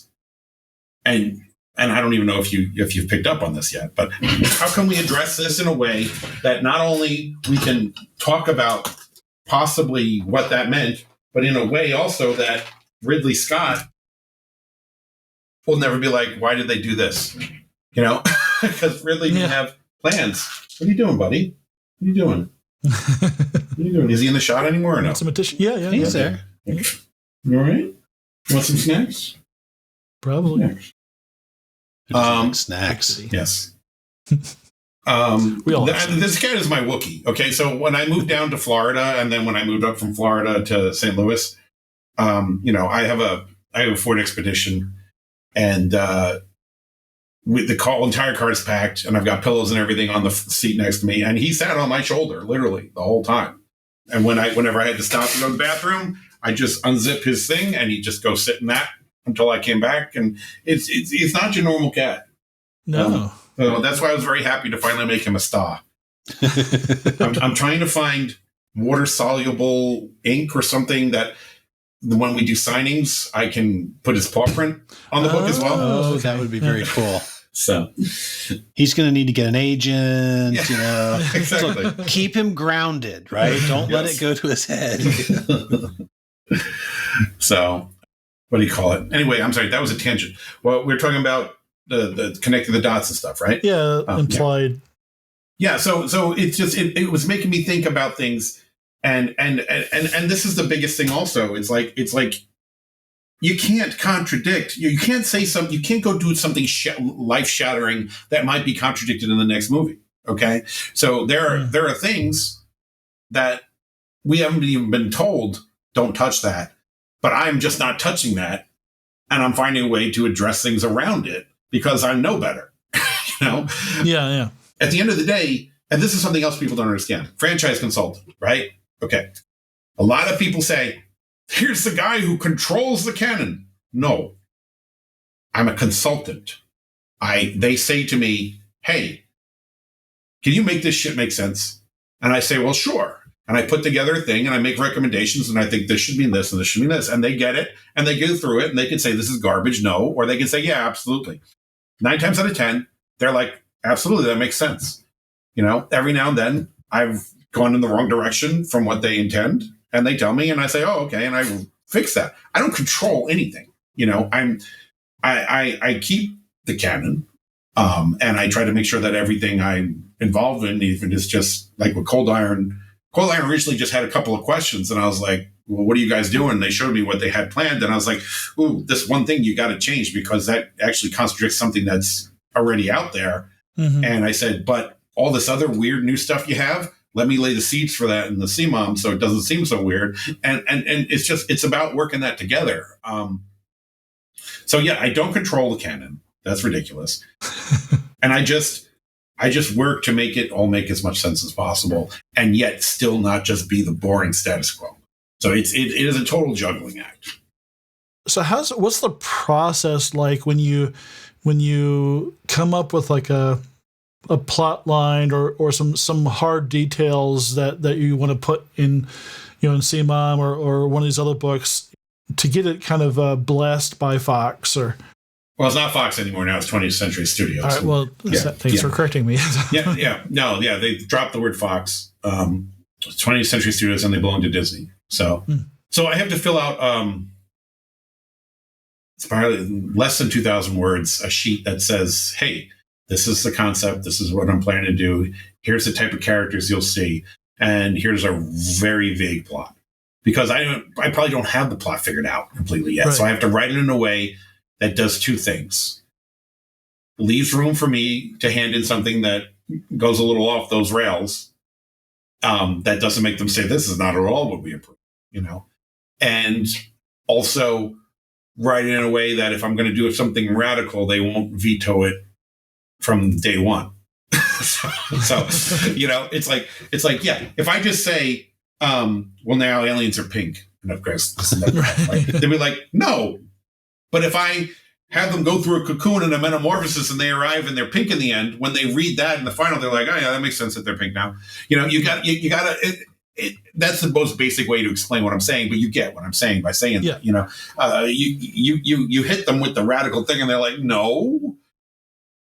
S3: And I don't even know if you've picked up on this yet, but how can we address this in a way that not only we can talk about possibly what that meant, but in a way also that Ridley Scott will never be like, why did they do this? You know, because Ridley didn't have plans. What are you doing, buddy? What are you doing? What are you doing? Is he in the shot anymore or no?
S2: Some addition. Yeah.
S4: He's there.
S3: You all right? Want some snacks?
S2: Probably.
S4: Snacks.
S3: Yes.
S2: We all
S3: this cat is my Wookiee. Okay, so when I moved down to Florida, and then when I moved up from Florida to St. Louis, I have a Ford Expedition, and the entire car is packed, and I've got pillows and everything on the seat next to me, and he sat on my shoulder literally the whole time. And whenever I had to stop to go to the bathroom, I just unzip his thing, and he'd just go sit in that until I came back. And it's not your normal cat.
S2: No.
S3: So that's why I was very happy to finally make him a star. I'm trying to find water-soluble ink or something that when we do signings, I can put his paw print on the book as well.
S4: Oh, that would be very cool.
S3: So
S4: he's going to need to get an agent,
S3: exactly.
S4: So keep him grounded, right? Don't let it go to his head.
S3: So what do you call it? Anyway, I'm sorry, that was a tangent. Well, we were talking about the connecting the dots and stuff, right?
S2: Yeah, implied.
S3: Yeah. So it's just it was making me think about things, and this is the biggest thing. Also, it's like you can't contradict. You can't say something. You can't go do something life shattering that might be contradicted in the next movie. Okay. So there are things that we haven't even been told. Don't touch that. But I'm just not touching that, and I'm finding a way to address things around it because I know better.
S2: Yeah.
S3: At the end of the day, and this is something else people don't understand. Franchise consultant, right? Okay. A lot of people say, here's the guy who controls the canon. No. I'm a consultant. They say to me, hey, can you make this shit make sense? And I say, well, sure. And I put together a thing and I make recommendations and I think this should be this and this should be this. And they get it and they go through it and they can say this is garbage, no. Or they can say, yeah, absolutely. 9 times out of 10, they're like, absolutely, that makes sense. Every now and then I've gone in the wrong direction from what they intend and they tell me and I say, oh, okay. And I fix that. I don't control anything. I keep the canon and I try to make sure that everything I'm involved in, even is just like with Cold Iron originally just had a couple of questions and I was like, well, what are you guys doing? They showed me what they had planned. And I was like, ooh, this one thing you got to change because that actually contradicts something that's already out there. Mm-hmm. And I said, but all this other weird new stuff you have, let me lay the seeds for that in the CMOM so it doesn't seem so weird. And it's about working that together. So yeah, I don't control the canon. That's ridiculous. And I just work to make it all make as much sense as possible and yet still not just be the boring status quo. So it is a total juggling act.
S2: So what's the process like when you come up with like a plot line or some hard details that you want to put in in CMOM or one of these other books to get it kind of blessed by Fox or?
S3: Well, it's not Fox anymore now. It's 20th Century Studios.
S2: All right. Well, thanks for correcting me.
S3: Yeah. They dropped the word Fox. 20th Century Studios, and they belong to Disney. So I have to fill out. It's probably less than 2,000 words. A sheet that says, "Hey, this is the concept. This is what I'm planning to do. Here's the type of characters you'll see, and here's a very vague plot." Because I probably don't have the plot figured out completely yet, right. So I have to write it in a way that does two things. Leaves room for me to hand in something that goes a little off those rails. That doesn't make them say, this is not at all what we approve, And also write it in a way that if I'm going to do something radical, they won't veto it from day one. so it's like, yeah, if I just say, well, now aliens are pink. And of course, they'd be like, no. But if I have them go through a cocoon and a metamorphosis and they arrive and they're pink in the end, when they read that in the final, they're like, oh yeah, that makes sense that they're pink now. You gotta, that's the most basic way to explain what I'm saying, but you get what I'm saying by saying that, you hit them with the radical thing and they're like, no,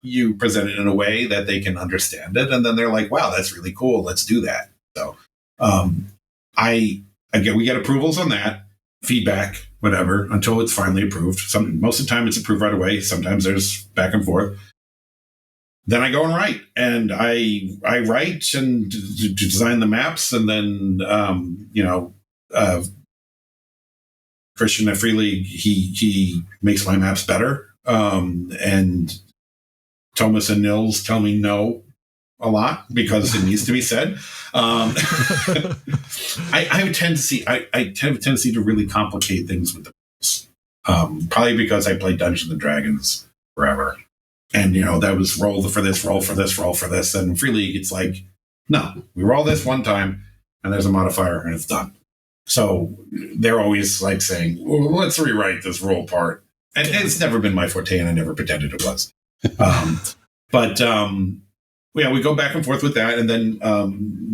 S3: you present it in a way that they can understand it. And then they're like, wow, that's really cool. Let's do that. So, we get approvals on that, feedback, whatever, until it's finally approved. Most of the time it's approved right away. Sometimes there's back and forth. Then I go and write, and I write and design the maps, and then Christian at Free League, he makes my maps better, and Thomas and Nils tell me no a lot because it needs to be said. I have a tendency. I have a tendency to really complicate things with the rules. Probably because I played Dungeons and Dragons forever, and that was roll for this, roll for this, roll for this. And in Free League, it's like, no, we roll this one time, and there's a modifier, and it's done. So they're always like saying, well, let's rewrite this roll part, and it's never been my forte, and I never pretended it was. But yeah, we go back and forth with that, and then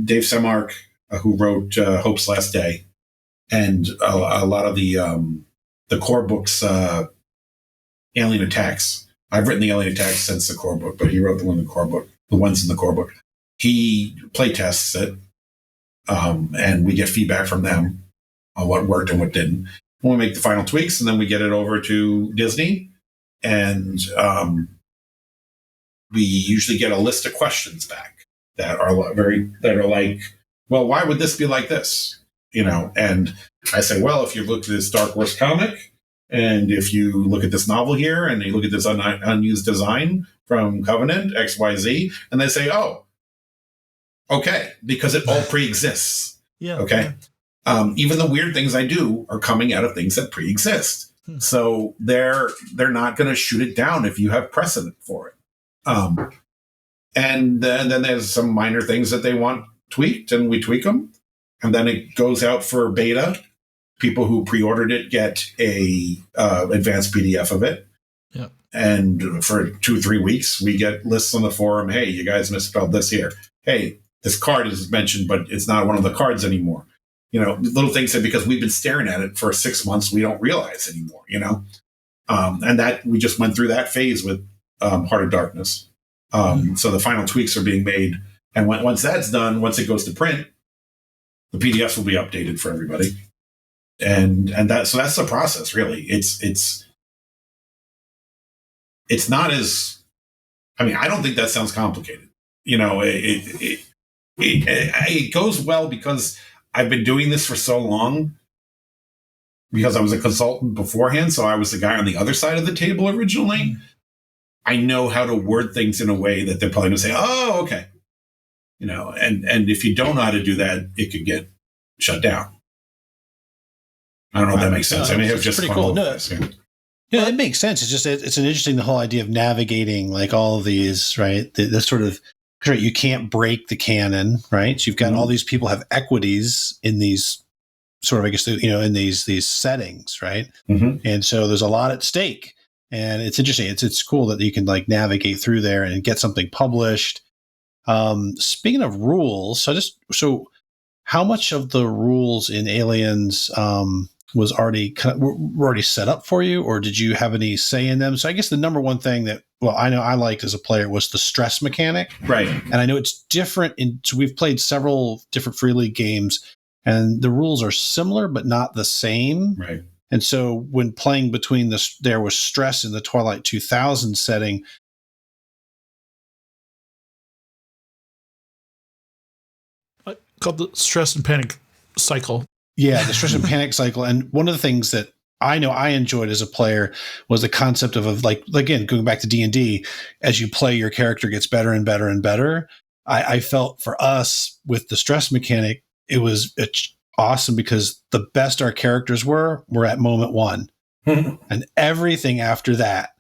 S3: Dave Semark, who wrote Hope's Last Day, and a lot of the core books, Alien Attacks. I've written the Alien Attacks since the core book, but he wrote the one in the core book, the ones in the core book. He play tests it, and we get feedback from them on what worked and what didn't. And we make the final tweaks, and then we get it over to Disney, and we usually get a list of questions back that are like, well, why would this be like this? And I say, well, if you look at this Dark Horse comic, and if you look at this novel here, and you look at this unused design from Covenant XYZ, and they say, oh, okay, because it all pre-exists.
S2: Yeah.
S3: Okay. Even the weird things I do are coming out of things that pre-exist. So they're not going to shoot it down if you have precedent for it. And then there's some minor things that they want tweaked, and we tweak them. And then it goes out for beta. People who pre-ordered it get a advanced PDF of it.
S2: Yep.
S3: And for 2-3 weeks, we get lists on the forum. Hey, you guys misspelled this here. Hey, this card is mentioned, but it's not one of the cards anymore. Little things that because we've been staring at it for 6 months, we don't realize anymore, and that we just went through that phase with Heart of Darkness. So the final tweaks are being made. And once that's done, once it goes to print, the PDFs will be updated for everybody. And that's the process, really. It's not as, I don't think that sounds complicated. It goes well because I've been doing this for so long, because I was a consultant beforehand. So I was the guy on the other side of the table originally. I know how to word things in a way that they're probably going to say, oh, okay. And if you don't know how to do that, it could get shut down. I don't know if that makes sense. It's just
S4: pretty cool. No, yeah, it makes sense. It's just, it's an interesting, the whole idea of navigating like all of these, right? The sort of, right, you can't break the canon, right? So you've got all these people have equities in these sort of, I guess, in these settings, right? Mm-hmm. And so there's a lot at stake, and it's interesting. It's cool that you can like navigate through there and get something published. Speaking of rules, so how much of the rules in Aliens was were already set up for you, or did you have any say in them? So I guess the number one thing that, well, I know I liked as a player was the stress mechanic.
S3: Right.
S4: And I know it's different so we've played several different Free League games, and the rules are similar, but not the same.
S3: Right.
S4: And so when playing there was stress in the Twilight 2000 setting.
S2: Called the stress and panic cycle.
S4: Yeah, the stress and panic cycle. And one of the things that I know I enjoyed as a player was the concept of like, again, going back to D&D, as you play, your character gets better and better and better. I felt for us with the stress mechanic, it's awesome because the best our characters were at moment one. And everything after that.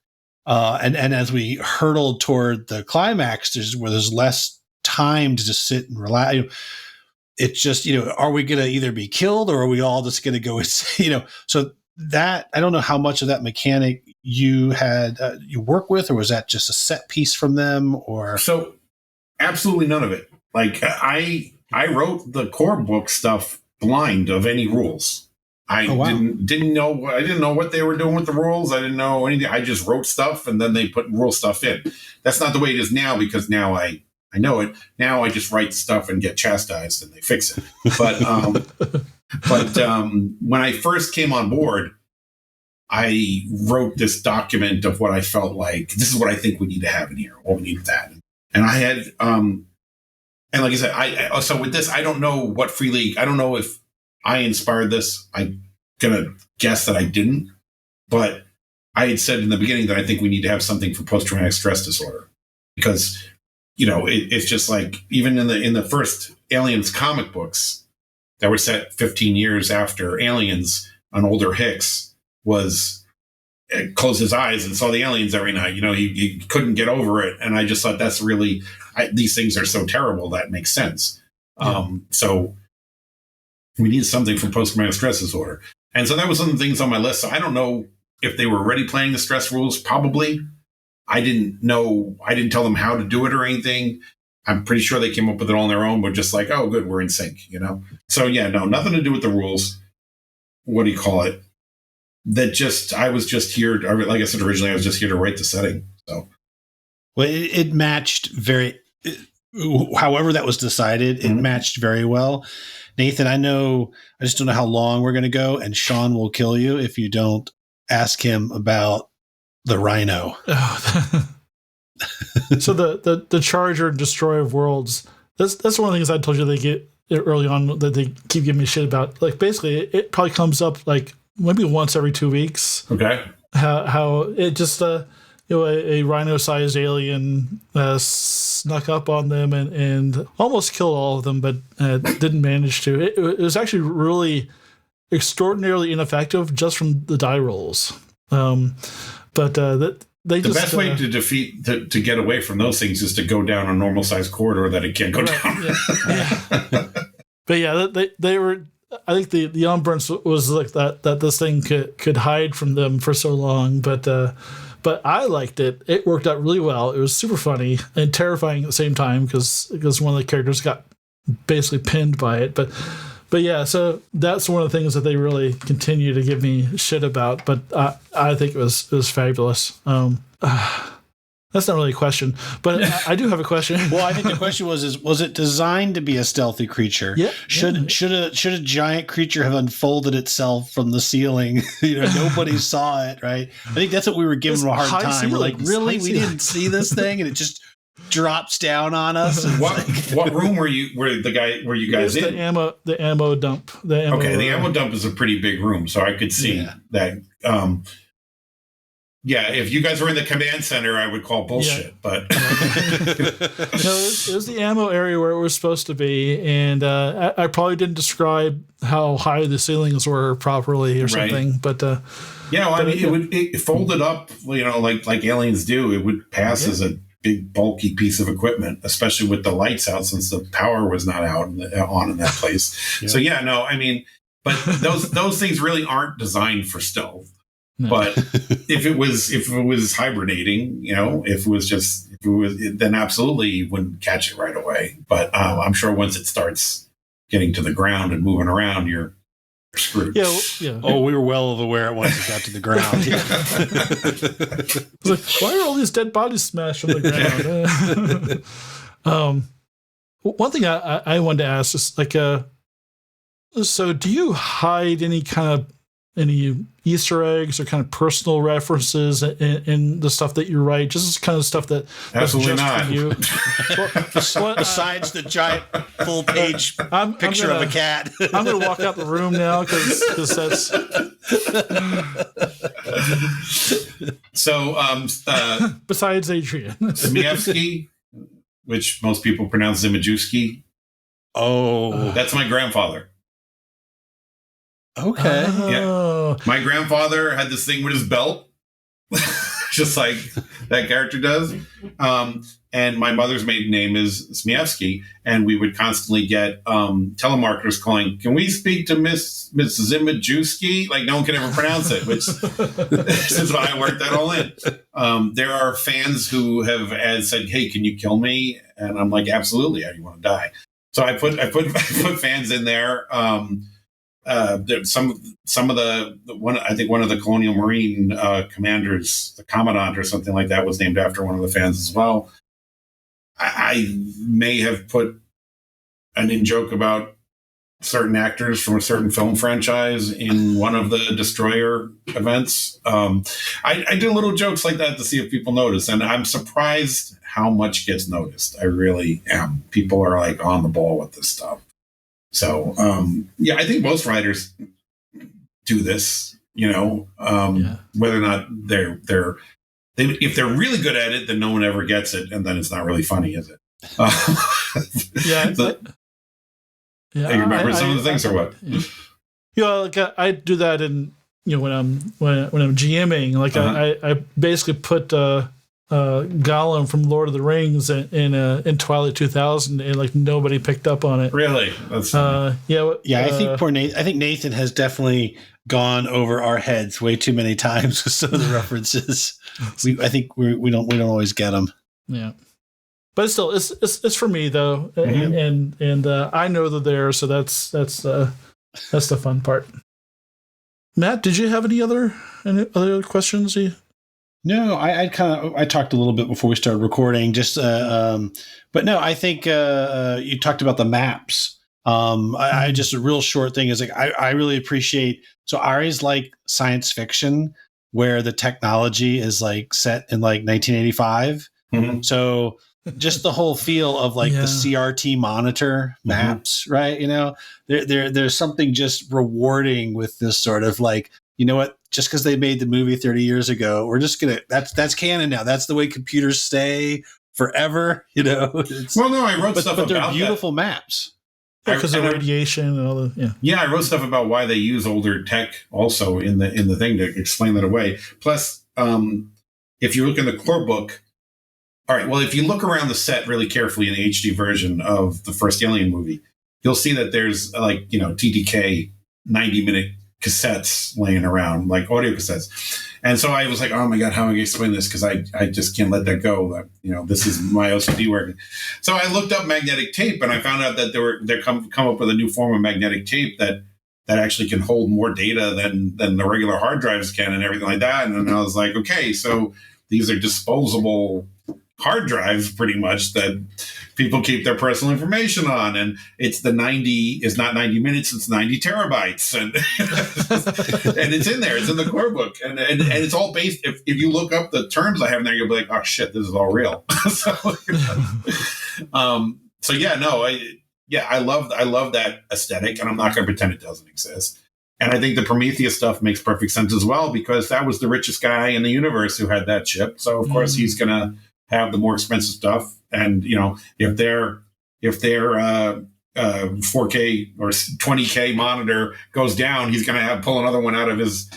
S4: And as we hurtled toward the climax, there's less time to just sit and relax. It's just, are we going to either be killed, or are we all just going to go, so that, I don't know how much of that mechanic you had, you work with, or was that just a set piece from them, or? So
S3: absolutely none of it. Like I wrote the core book stuff blind of any rules. I didn't know what they were doing with the rules. I didn't know anything. I just wrote stuff, and then they put rule stuff in. That's not the way it is now, because now I know it. Now I just write stuff and get chastised, and they fix it. But when I first came on board, I wrote this document of what I felt like, this is what I think we need to have in here, or we need that. And I had, and like I said, I so with this, I don't know what Free League, I don't know if I inspired this. I'm going to guess that I didn't. But I had said in the beginning that I think we need to have something for post-traumatic stress disorder. Because it's just like, even in the first Aliens comic books that were set 15 years after Aliens, an older Hicks closed his eyes and saw the aliens every night. He couldn't get over it. And I just thought that's really, these things are so terrible that makes sense. Yeah. So we need something for post-traumatic stress disorder. And so that was some of the things on my list. So I don't know if they were already playing the stress rules, probably. I didn't tell them how to do it or anything. I'm pretty sure they came up with it all on their own, but just like, oh, good, we're in sync, you know? So yeah, no, nothing to do with the rules. What do you call it? I was just here, like I said originally, I was just here to write the setting. So,
S4: well, it matched however that was decided, it matched very well. Nathan, I just don't know how long we're going to go, and Sean will kill you if you don't ask him about the Rhino.
S2: So the Charger Destroyer of Worlds, that's one of the things I told you they get early on that they keep giving me shit about. Like basically it probably comes up like maybe once every 2 weeks.
S3: Okay.
S2: How it just a rhino-sized alien snuck up on them and almost killed all of them, but didn't manage to. It was actually really extraordinarily ineffective just from the die rolls. The best
S3: way to get away from those things is to go down a normal sized corridor that it can't go down.
S2: Yeah. But yeah, they were. I think the umbrance was like that this thing could hide from them for so long, but I liked it. It worked out really well. It was super funny and terrifying at the same time because one of the characters got basically pinned by it. But yeah, so that's one of the things that they really continue to give me shit about. But I think it was fabulous. That's not really a question, but I do have a question.
S4: Well, I think the question was it designed to be a stealthy creature?
S2: Yeah.
S4: Should a giant creature have unfolded itself from the ceiling? Nobody saw it, right? I think that's what we were giving them a hard time. We're like, really? We didn't see this thing, and it just drops down on us.
S3: What room were you guys in?
S2: The ammo dump. The
S3: ammo dump is a pretty big room, so I could see that. Yeah, if you guys were in the command center, I would call bullshit. But
S2: no, it was the ammo area where it was supposed to be, and I probably didn't describe how high the ceilings were properly or something. But
S3: it folded up, like aliens do. It would pass as a big bulky piece of equipment, especially with the lights out, since the power was not on in that place. Yeah. So but those things really aren't designed for stealth. No. But if it was hibernating, then absolutely you wouldn't catch it right away. But I'm sure once it starts getting to the ground and moving around, you're screwed.
S2: Yeah.
S4: Oh, we were well aware once it got to the ground.
S2: Like, why are all these dead bodies smashed on the ground? One thing I wanted to ask is like, so do you hide any Easter eggs or kind of personal references in the stuff that you write? Just kind of stuff that
S3: absolutely
S2: that's
S3: just
S2: not.
S4: Besides the giant full-page picture of a cat.
S2: I'm going to walk out the room now because that's.
S3: So,
S2: besides Adrien,
S3: Smievsky, which most people pronounce Zimajewski.
S4: Oh,
S3: that's my grandfather.
S4: Okay.
S3: Yeah. My grandfather had this thing with his belt, just like that character does. And my mother's maiden name is Smievsky, and we would constantly get telemarketers calling, "Can we speak to Miss Zimajewski?" Like no one can ever pronounce it, which is why I worked that all in. There are fans who have said, "Hey, can you kill me?" And I'm like, "Absolutely. How do you want to die?" So I put fans in there. Some of I think one of the Colonial Marine commanders, the Commandant or something like that, was named after one of the fans as well. I may have put an in-joke about certain actors from a certain film franchise in one of the Destroyer events. I do little jokes like that to see if people notice, and I'm surprised how much gets noticed. I really am. People are like on the ball with this stuff. So, I think most writers do this, whether or not if they're really good at it, then no one ever gets it. And then it's not really funny, is it? You remember some of the things or what?
S2: Like I do that in, when I'm GMing, like I basically put, Gollum from Lord of the Rings in Twilight 2000, and like nobody picked up on it.
S3: Really? That's
S4: I think I think Nathan has definitely gone over our heads way too many times with some of the references. I think we don't always get them.
S2: Yeah, but still, it's for me though, and I know they're there, so that's the fun part. Matt, did you have any other questions?
S4: No, I talked a little bit before we started recording, just but no, I think you talked about the maps. I just a real short thing is like I really appreciate. So I always like science fiction where the technology is like set in like 1985. Mm-hmm. So just the whole feel of like the CRT monitor maps, right? You know, there's something just rewarding with this sort of like, you know what? Just because they made the movie 30 years ago, we're just gonna that's canon now. That's the way computers stay forever. You know.
S3: I wrote stuff
S4: but they're
S3: about
S4: beautiful maps.
S2: Because of radiation and all the
S3: I wrote stuff about why they use older tech also in the thing to explain that away. Plus, if you look in the core book, all right. Well, if you look around the set really carefully in the HD version of the first Alien movie, you'll see that there's like TDK 90-minute cassettes laying around, like audio cassettes. And so I was like, oh my God, how am I going to explain this? Because I just can't let that go. This is my OCD working. So I looked up magnetic tape and I found out that they come up with a new form of magnetic tape that actually can hold more data than the regular hard drives can and everything like that. And then I was like, okay, so these are disposable hard drives pretty much that people keep their personal information on, and it's not 90 minutes, it's 90 terabytes, and and it's in there, it's in the core book, and it's all based. If you look up the terms I have in there, you'll be like, oh shit, this is all real. I love that aesthetic, and I'm not going to pretend it doesn't exist. And I think the Prometheus stuff makes perfect sense as well, because that was the richest guy in the universe who had that chip, so of course he's going to have the more expensive stuff. And if their 4K or 20K monitor goes down, he's going to pull another one out of his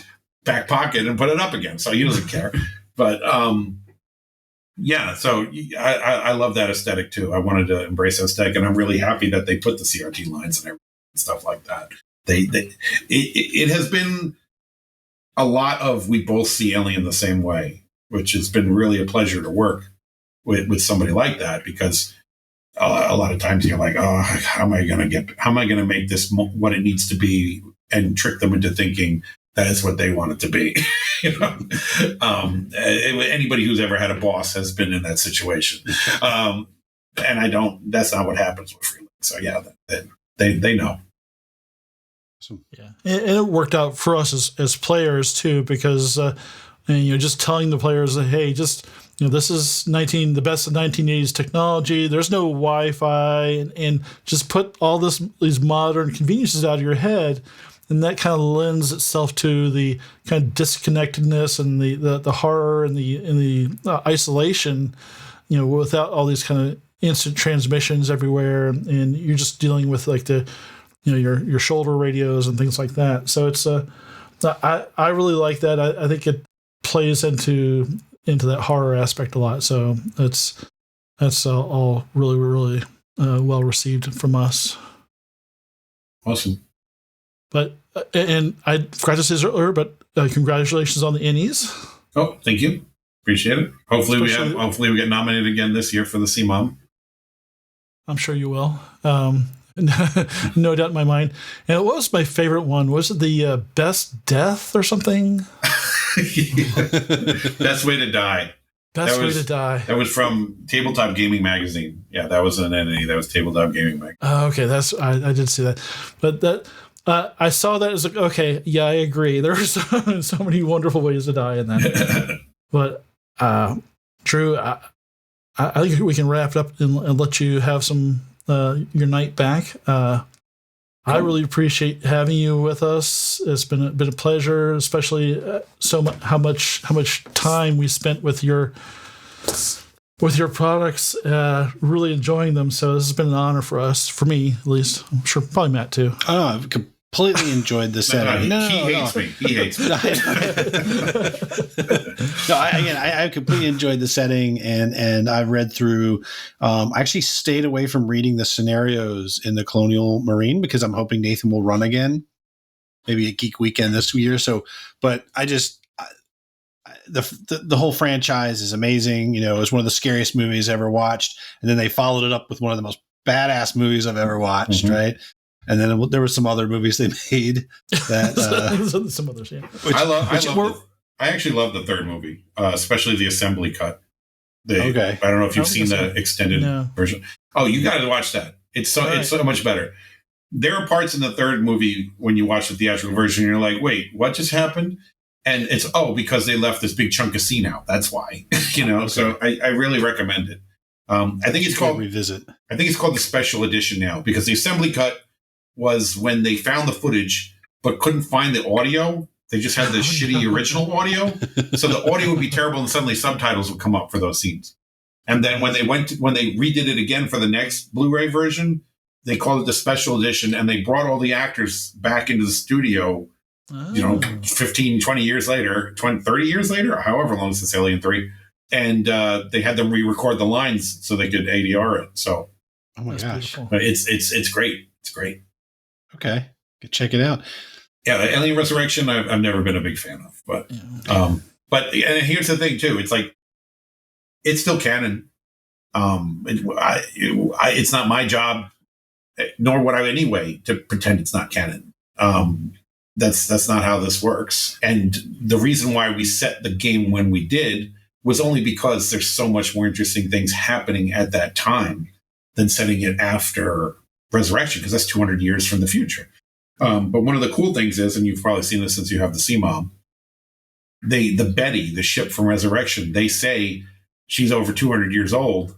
S3: back pocket and put it up again. So he doesn't care. But so I love that aesthetic too. I wanted to embrace that aesthetic, and I'm really happy that they put the CRT lines and stuff like that. It has been a lot of we both see Alien the same way, which has been really a pleasure to work with somebody like that, because a lot of times you're like, oh, how am I going to make this what it needs to be, and trick them into thinking that is what they want it to be. Anybody who's ever had a boss has been in that situation. And that's not what happens with Freelink. So they know.
S2: Yeah. And it worked out for us as players too, because, just telling the players that, hey, just, this is the best of 1980s technology. There's no Wi-Fi, and just put all these modern conveniences out of your head, and that kind of lends itself to the kind of disconnectedness and the horror and the isolation, without all these kind of instant transmissions everywhere, and you're just dealing with like the your shoulder radios and things like that. So it's I really like that. I think it plays into that horror aspect a lot. So that's all really, really well received from us.
S3: Awesome.
S2: But and I forgot to say this earlier, but congratulations on the Innies.
S3: Oh, thank you. Appreciate it. Hopefully we get nominated again this year for the CMOM.
S2: I'm sure you will. No doubt in my mind. And what was my favorite one? Was it the Best Death or something?
S3: Best Way to Die.
S2: Best Way to Die.
S3: That was from Tabletop Gaming Magazine. Yeah, that was an entity. That was Tabletop Gaming Magazine.
S2: Okay, I did see that. But that I saw that as like, okay, yeah, I agree. There are so many wonderful ways to die in that. But Drew, I think we can wrap it up and let you have some your night back. I really appreciate having you with us. It's been a pleasure, especially how much time we spent with your products, really enjoying them. So this has been an honor for us, for me at least. I'm sure probably Matt too.
S4: completely enjoyed the setting.
S3: He hates me. He hates me.
S4: I completely enjoyed the setting, and I read through. I actually stayed away from reading the scenarios in the Colonial Marine because I'm hoping Nathan will run again, maybe a Geek Weekend this year. So, but the whole franchise is amazing. You know, it was one of the scariest movies I ever watched, and then they followed it up with one of the most badass movies I've ever watched.
S3: Mm-hmm.
S4: Right. And then there were some other movies they made that
S2: some others, yeah.
S3: I actually love the third movie, especially the assembly cut.
S4: Okay.
S3: I don't know if you've seen the extended version. Oh, you got to watch that. It's so much better. There are parts in the third movie when you watch the theatrical version, you're like, wait, what just happened? And it's because they left this big chunk of scene out. That's why, Okay. So I really recommend it. I think it's called
S4: Revisit.
S3: I think it's called the special edition now, because the assembly cut was when they found the footage but couldn't find the audio. They just had the shitty original audio. So the audio would be terrible and suddenly subtitles would come up for those scenes. And then when they redid it again for the next Blu-ray version, they called it the special edition, and they brought all the actors back into the studio, 15, 20 years later, 20, 30 years later, or however long since Alien 3. And they had them re-record the lines so they could ADR it. So,
S4: oh my gosh,
S3: but it's great. It's great.
S4: Okay, check it out.
S3: Yeah, Alien Resurrection, I've never been a big fan of, but but here's the thing too. It's like it's still canon. It's not my job, nor would I anyway, to pretend it's not canon. That's not how this works. And the reason why we set the game when we did was only because there's so much more interesting things happening at that time than setting it after Resurrection, because that's 200 years from the future. But one of the cool things is, and you've probably seen this since you have the C-Mom, the Betty, the ship from Resurrection, they say she's over 200 years old.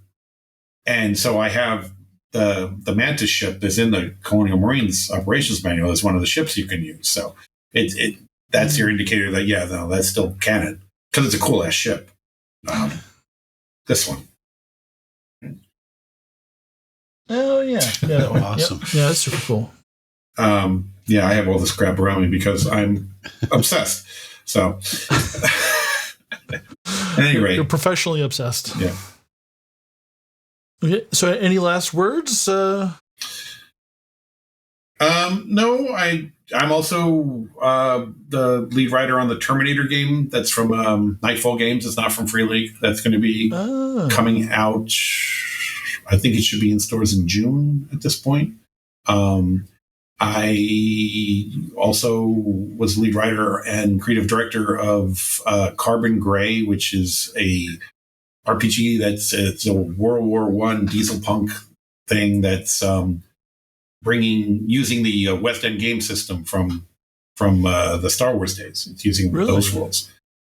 S3: And so I have the Mantis ship that's in the Colonial Marines operations manual as one of the ships you can use. So that's your indicator that, that's still canon, because it's a cool ass ship. This one.
S2: Oh, yeah.
S4: Awesome.
S2: Yep. Yeah, that's super cool.
S3: I have all this crap around me because I'm obsessed. So, at any rate,
S2: you're professionally obsessed.
S3: Yeah.
S2: Okay. So, any last words?
S3: No. I'm also the lead writer on the Terminator game. That's from Nightfall Games. It's not from Free League. That's going to be coming out. I think it should be in stores in June at this point. I also was lead writer and creative director of Carbon Gray, which is a RPG it's a World War I DieselPunk thing that's using the West End game system from the Star Wars days. It's using those rules.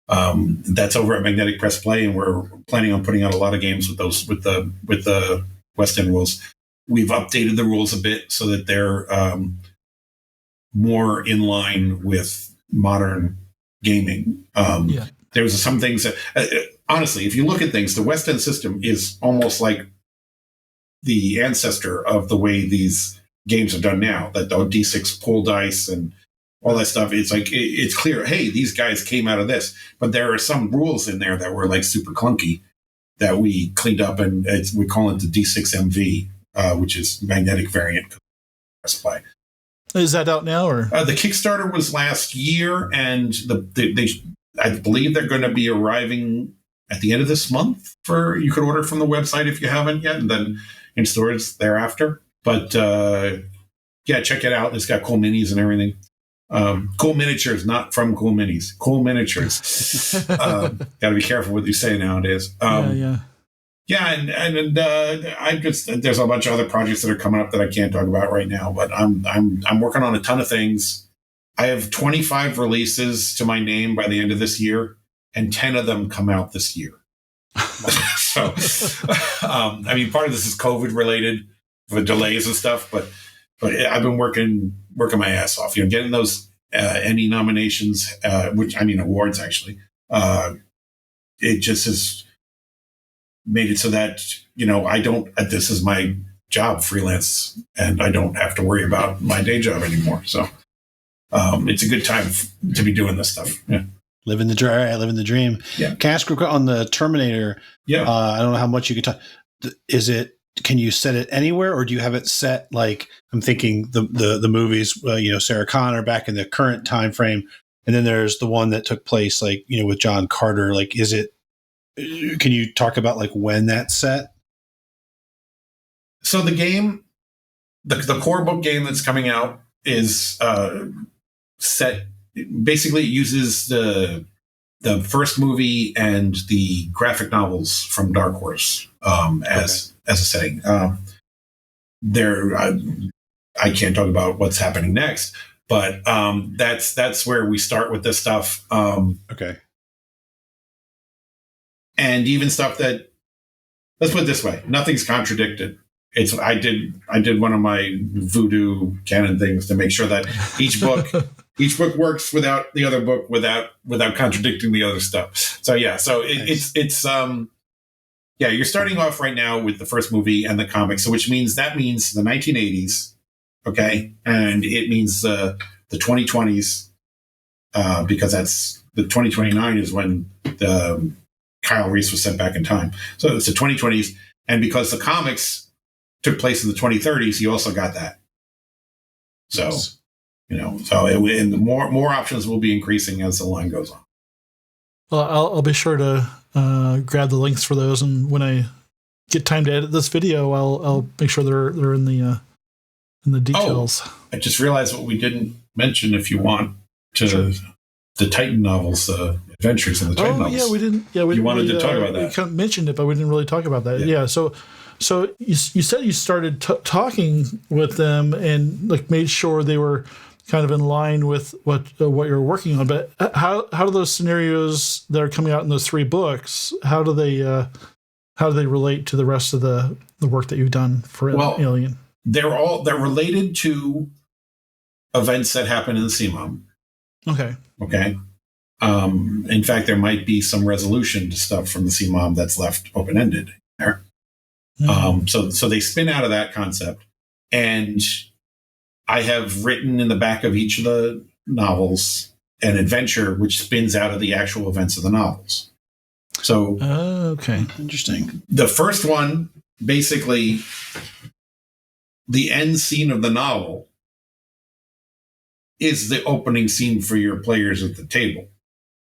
S3: That's over at Magnetic Press Play, and we're planning on putting out a lot of games with those with the West End rules. We've updated the rules a bit so that they're more in line with modern gaming. There's some things that, honestly, if you look at things, the West End system is almost like the ancestor of the way these games are done now. That the D6 pull dice and all that stuff. It's like, it's clear, hey, these guys came out of this. But there are some rules in there that were like super clunky that we cleaned up, and we call it the D6MV. Which is magnetic variant.
S2: Is that out now, or
S3: the Kickstarter was last year, and I believe they're going to be arriving at the end of this month. You could order from the website if you haven't yet, and then in stores thereafter. But check it out. It's got cool minis and everything. Cool miniatures, not from Cool Minis. Cool miniatures. Got to be careful what you say nowadays. Yeah, and I just, there's a bunch of other projects that are coming up that I can't talk about right now, but I'm working on a ton of things. I have 25 releases to my name by the end of this year, and 10 of them come out this year. So, part of this is COVID related with delays and stuff, but I've been working my ass off, getting those any nominations, awards actually. It just has made it so that, this is my job, freelance, and I don't have to worry about my day job anymore. So it's a good time to be doing this stuff. Yeah.
S4: Living the dream. Living the dream.
S3: Yeah.
S4: Can I ask on the Terminator?
S3: Yeah.
S4: I don't know how much you can talk. Can you set it anywhere, or do you have it set like I'm thinking the movies? Sarah Connor back in the current time frame, and then there's the one that took place like with John Carter. Like, is it? Can you talk about like when that's set?
S3: So the game, the core book game that's coming out is set. Basically, it uses the first movie and the graphic novels from Dark Horse as a setting. I can't talk about what's happening next, but that's where we start with this stuff.
S4: Okay.
S3: And even stuff that, let's put it this way, nothing's contradicted. I did one of my voodoo canon things to make sure that each book works without the other book without contradicting the other stuff. So yeah, you're starting off right now with the first movie and the comics, so which means the 1980s, okay, and it means the 2020s because that's the 2029 is when the Kyle Reese was sent back in time. So it's the 2020s, and because the comics took place in the 2030s, you also got that. So, and more options will be increasing as the line goes on.
S2: Well, I'll be sure to grab the links for those, and when I get time to edit this video, I'll make sure they're in the details.
S3: Oh, I just realized what we didn't mention. If you want to, the Titan novels, adventures in the Titan novels.
S2: Yeah, we didn't. Yeah, we
S3: wanted to talk about that.
S2: We kind of mentioned it, but we didn't really talk about that. Yeah. So you said you started talking with them and like made sure they were kind of in line with what you're working on. But how do those scenarios that are coming out in those 3 books, how do they relate to the rest of the work that you've done for Alien?
S3: They're related to events that happen in the CMOM. Okay. In fact, there might be some resolution to stuff from the CMOM that's left open-ended there. Mm-hmm. So they spin out of that concept, and I have written in the back of each of the novels an adventure which spins out of the actual events of the novels. So,
S2: okay,
S4: interesting.
S3: The first one, basically, the end scene of the novel is the opening scene for your players at the table.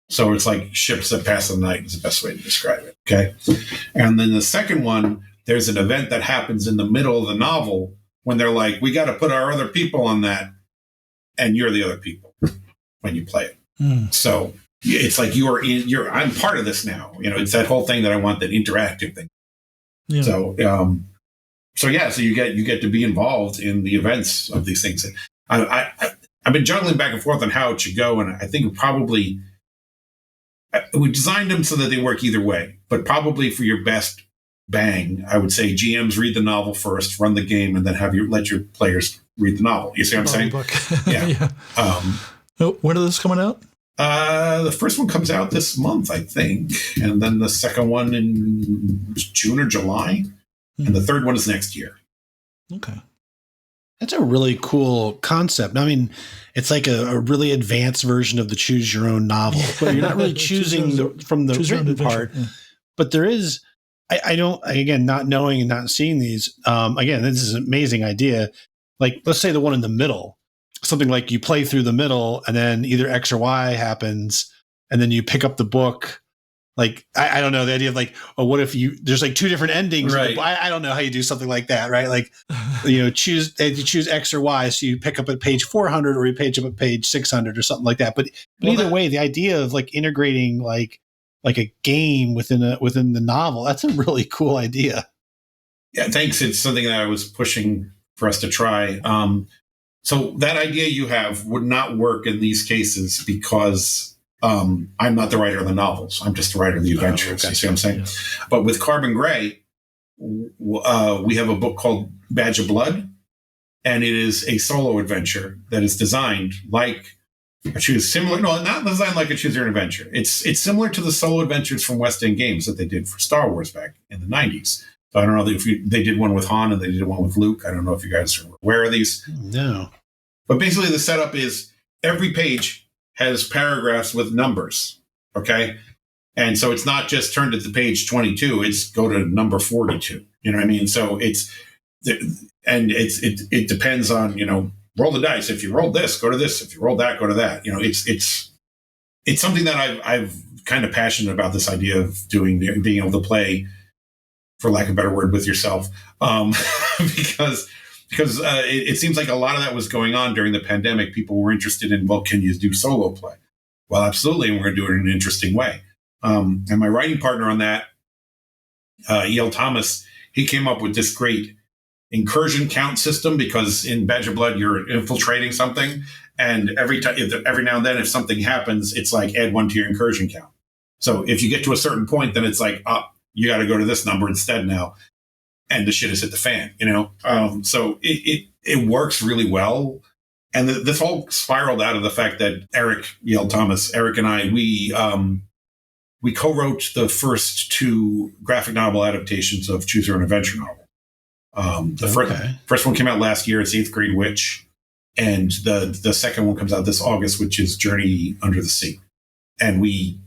S3: So it's like ships that pass the night is the best way to describe it. Okay. And then the second one, there's an event that happens in the middle of the novel when they're like, we got to put our other people on that. And you're the other people when you play it. So it's like I'm part of this now. It's that whole thing that I want, that interactive thing. Yeah. So you get to be involved in the events of these things. I've been juggling back and forth on how it should go. And I think we designed them so that they work either way, but probably for your best bang, I would say GMs read the novel first, run the game, and then let your players read the novel. You see what I'm saying?
S2: Yeah. When is this coming out?
S3: The first one comes out this month, I think, and then the second one in June or July, and the third one is next year.
S2: Okay.
S4: That's a really cool concept. I mean, it's like a really advanced version of the choose your own novel, but you're not really choosing from the written part. Yeah. But there is, I don't, again, not knowing and not seeing these, again, this is an amazing idea. Like, let's say the one in the middle, something like you play through the middle and then either X or Y happens and then you pick up the book. Like, I don't know, the idea of like, what if there's like 2 different endings.
S3: Right.
S4: I don't know how you do something like that, right? Like, you choose X or Y. So you pick up at page 400 or you page up at page 600 or something like that. But either way, the idea of like integrating like a game within the novel, that's a really cool idea.
S3: Yeah, thanks. It's something that I was pushing for us to try. So that idea you have would not work in these cases because I'm not the writer of the novels. I'm just the writer of the adventures. You see what I'm saying? Yeah. But with Carbon Gray, we have a book called Badge of Blood, and it is a solo adventure that is designed like a not designed like a choose your own adventure. It's similar to the solo adventures from West End Games that they did for Star Wars back in the 90s. So I don't know if they did one with Han and they did one with Luke. I don't know if you guys are aware of these.
S4: No.
S3: But basically the setup is every page has paragraphs with numbers. Okay. And so it's not just turned to page 22, it's go to number 42. You know what I mean? So it depends on, roll the dice. If you roll this, go to this. If you roll that, go to that. It's something that I've kind of passionate about, this idea of being able to play, for lack of a better word, with yourself. Because it seems like a lot of that was going on during the pandemic. People were interested in, well, can you do solo play? Well, absolutely. And we're going to do it in an interesting way. And my writing partner on that, E.L. Thomas, he came up with this great incursion count system, because in Badger Blood, you're infiltrating something. And every now and then, if something happens, it's like add 1 to your incursion count. So if you get to a certain point, then it's like, you got to go to this number instead now. And the shit has hit the fan, So it works really well. And this all spiraled out of the fact that Eric and I, we co-wrote the first 2 graphic novel adaptations of Choose Your Own Adventure novel. The first one came out last year. It's 8th Grade Witch. And the second one comes out this August, which is Journey Under the Sea. And we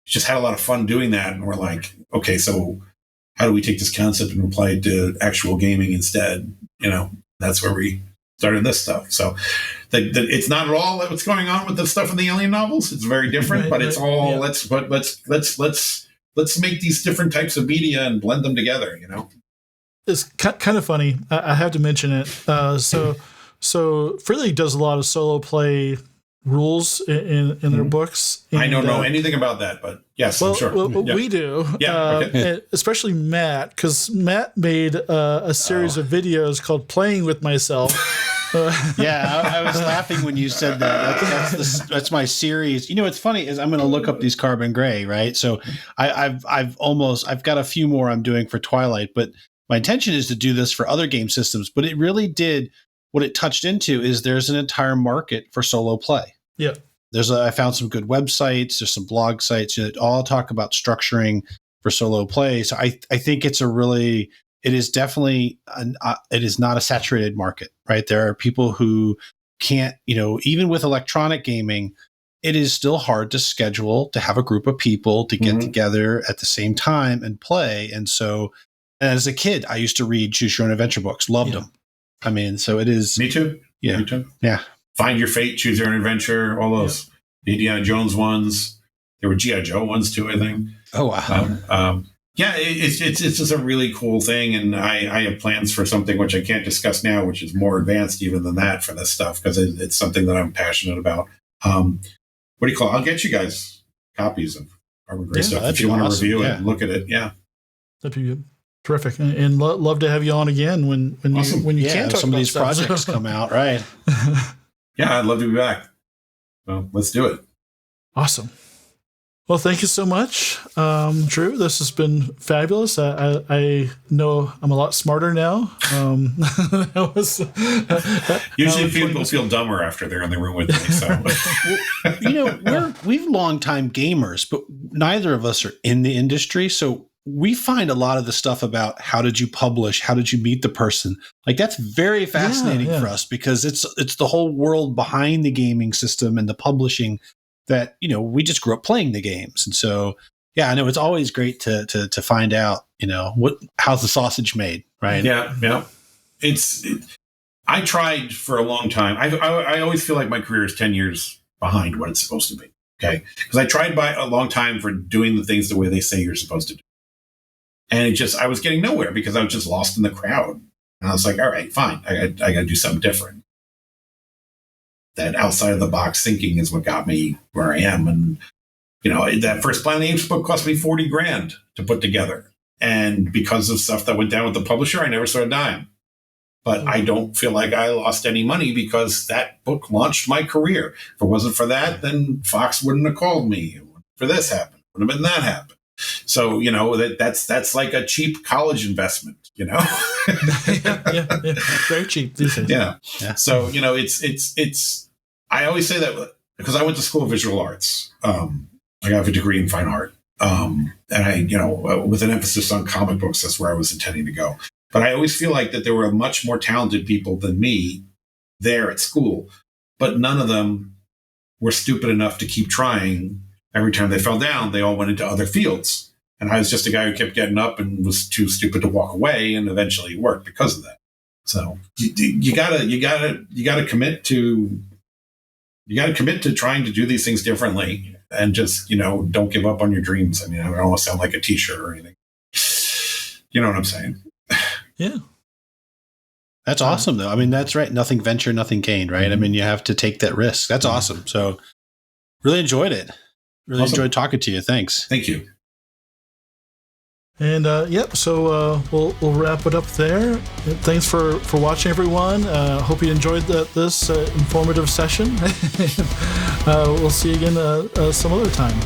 S3: just had a lot of fun doing that. And we're like, okay, so how do we take this concept and apply it to actual gaming instead? That's where we started this stuff. So it's not at all what's going on with the stuff in the Alien novels. It's very different, but it's all, let's make these different types of media and blend them together,
S2: It's kind of funny. I have to mention it. So Free League does a lot of solo play rules in their books. And,
S3: I don't know anything about that, but yes, I'm sure.
S2: Well, we do.
S3: Yeah, okay.
S2: Especially Matt, because Matt made a series of videos called Playing With Myself.
S4: I was laughing when you said that. That's my series. What's funny is I'm going to look up these Carbon Gray, right? So I've got a few more I'm doing for Twilight, but my intention is to do this for other game systems. But it really did, what it touched into is there's an entire market for solo play.
S2: Yeah.
S4: I found some good websites. There's some blog sites that all talk about structuring for solo play. So I think it is definitely, it is not a saturated market, right? There are people who can't, even with electronic gaming, it is still hard to schedule, to have a group of people to get together at the same time and play. And so, as a kid, I used to read Choose Your Own Adventure books, loved them. I mean, so it is.
S3: Me too.
S4: Yeah.
S3: Me too.
S4: Yeah.
S3: Find Your Fate, Choose Your Own Adventure, all those. The Indiana Jones ones. There were G.I. Joe ones too, I think.
S4: Oh, wow.
S3: It's just a really cool thing. And I have plans for something which I can't discuss now, which is more advanced even than that for this stuff, because it's something that I'm passionate about. What do you call it? I'll get you guys copies of Carbon Gray stuff if you want to review it and look at it. Yeah.
S2: That'd be good. Terrific. And love to have you on again when you can talk
S4: some
S2: about
S4: of these projects come out, right?
S3: Yeah, I'd love to be back. So let's do it.
S2: Awesome. Well, thank you so much, Drew. This has been fabulous. I know I'm a lot smarter now.
S3: Usually people feel dumber after they're in the room with me. So,
S4: we've longtime gamers, but neither of us are in the industry. So we find a lot of the stuff about how did you publish, how did you meet the person, like that's very fascinating for us, because it's the whole world behind the gaming system and the publishing that we just grew up playing the games. And so I know it's always great to find out how's the sausage made, right?
S3: Yeah I tried for a long time. I always feel like my career is 10 years behind what it's supposed to be. Okay, because I tried by a long time for doing the things the way they say you're supposed to do. And I was getting nowhere because I was just lost in the crowd. And I was like, all right, fine. I got to do something different. That outside of the box thinking is what got me where I am. And, that first Planet of the Apes book cost me $40,000 to put together. And because of stuff that went down with the publisher, I never saw a dime. But I don't feel like I lost any money because that book launched my career. If it wasn't for that, then Fox wouldn't have called me. For this happened. Would have been that happened. So, that's like a cheap college investment,
S2: yeah. Very cheap these days.
S3: Yeah. So, it's, I always say that because I went to school of visual arts. I got a degree in fine art. And I, with an emphasis on comic books, that's where I was intending to go. But I always feel like that there were much more talented people than me there at school, but none of them were stupid enough to keep trying. Every time they fell down, they all went into other fields. And I was just a guy who kept getting up and was too stupid to walk away, and eventually it worked because of that. So you gotta commit to trying to do these things differently, and just, don't give up on your dreams. I mean, I don't want to sound like a t-shirt or anything. You know what I'm saying?
S2: Yeah.
S4: That's awesome, though. I mean, that's right. Nothing venture, nothing gain, right? I mean, you have to take that risk. That's awesome. So really enjoyed it. Really enjoyed talking to you. Thanks.
S3: Thank you.
S2: And so we'll wrap it up there. Thanks for watching, everyone. Hope you enjoyed this informative session. We'll see you again some other time.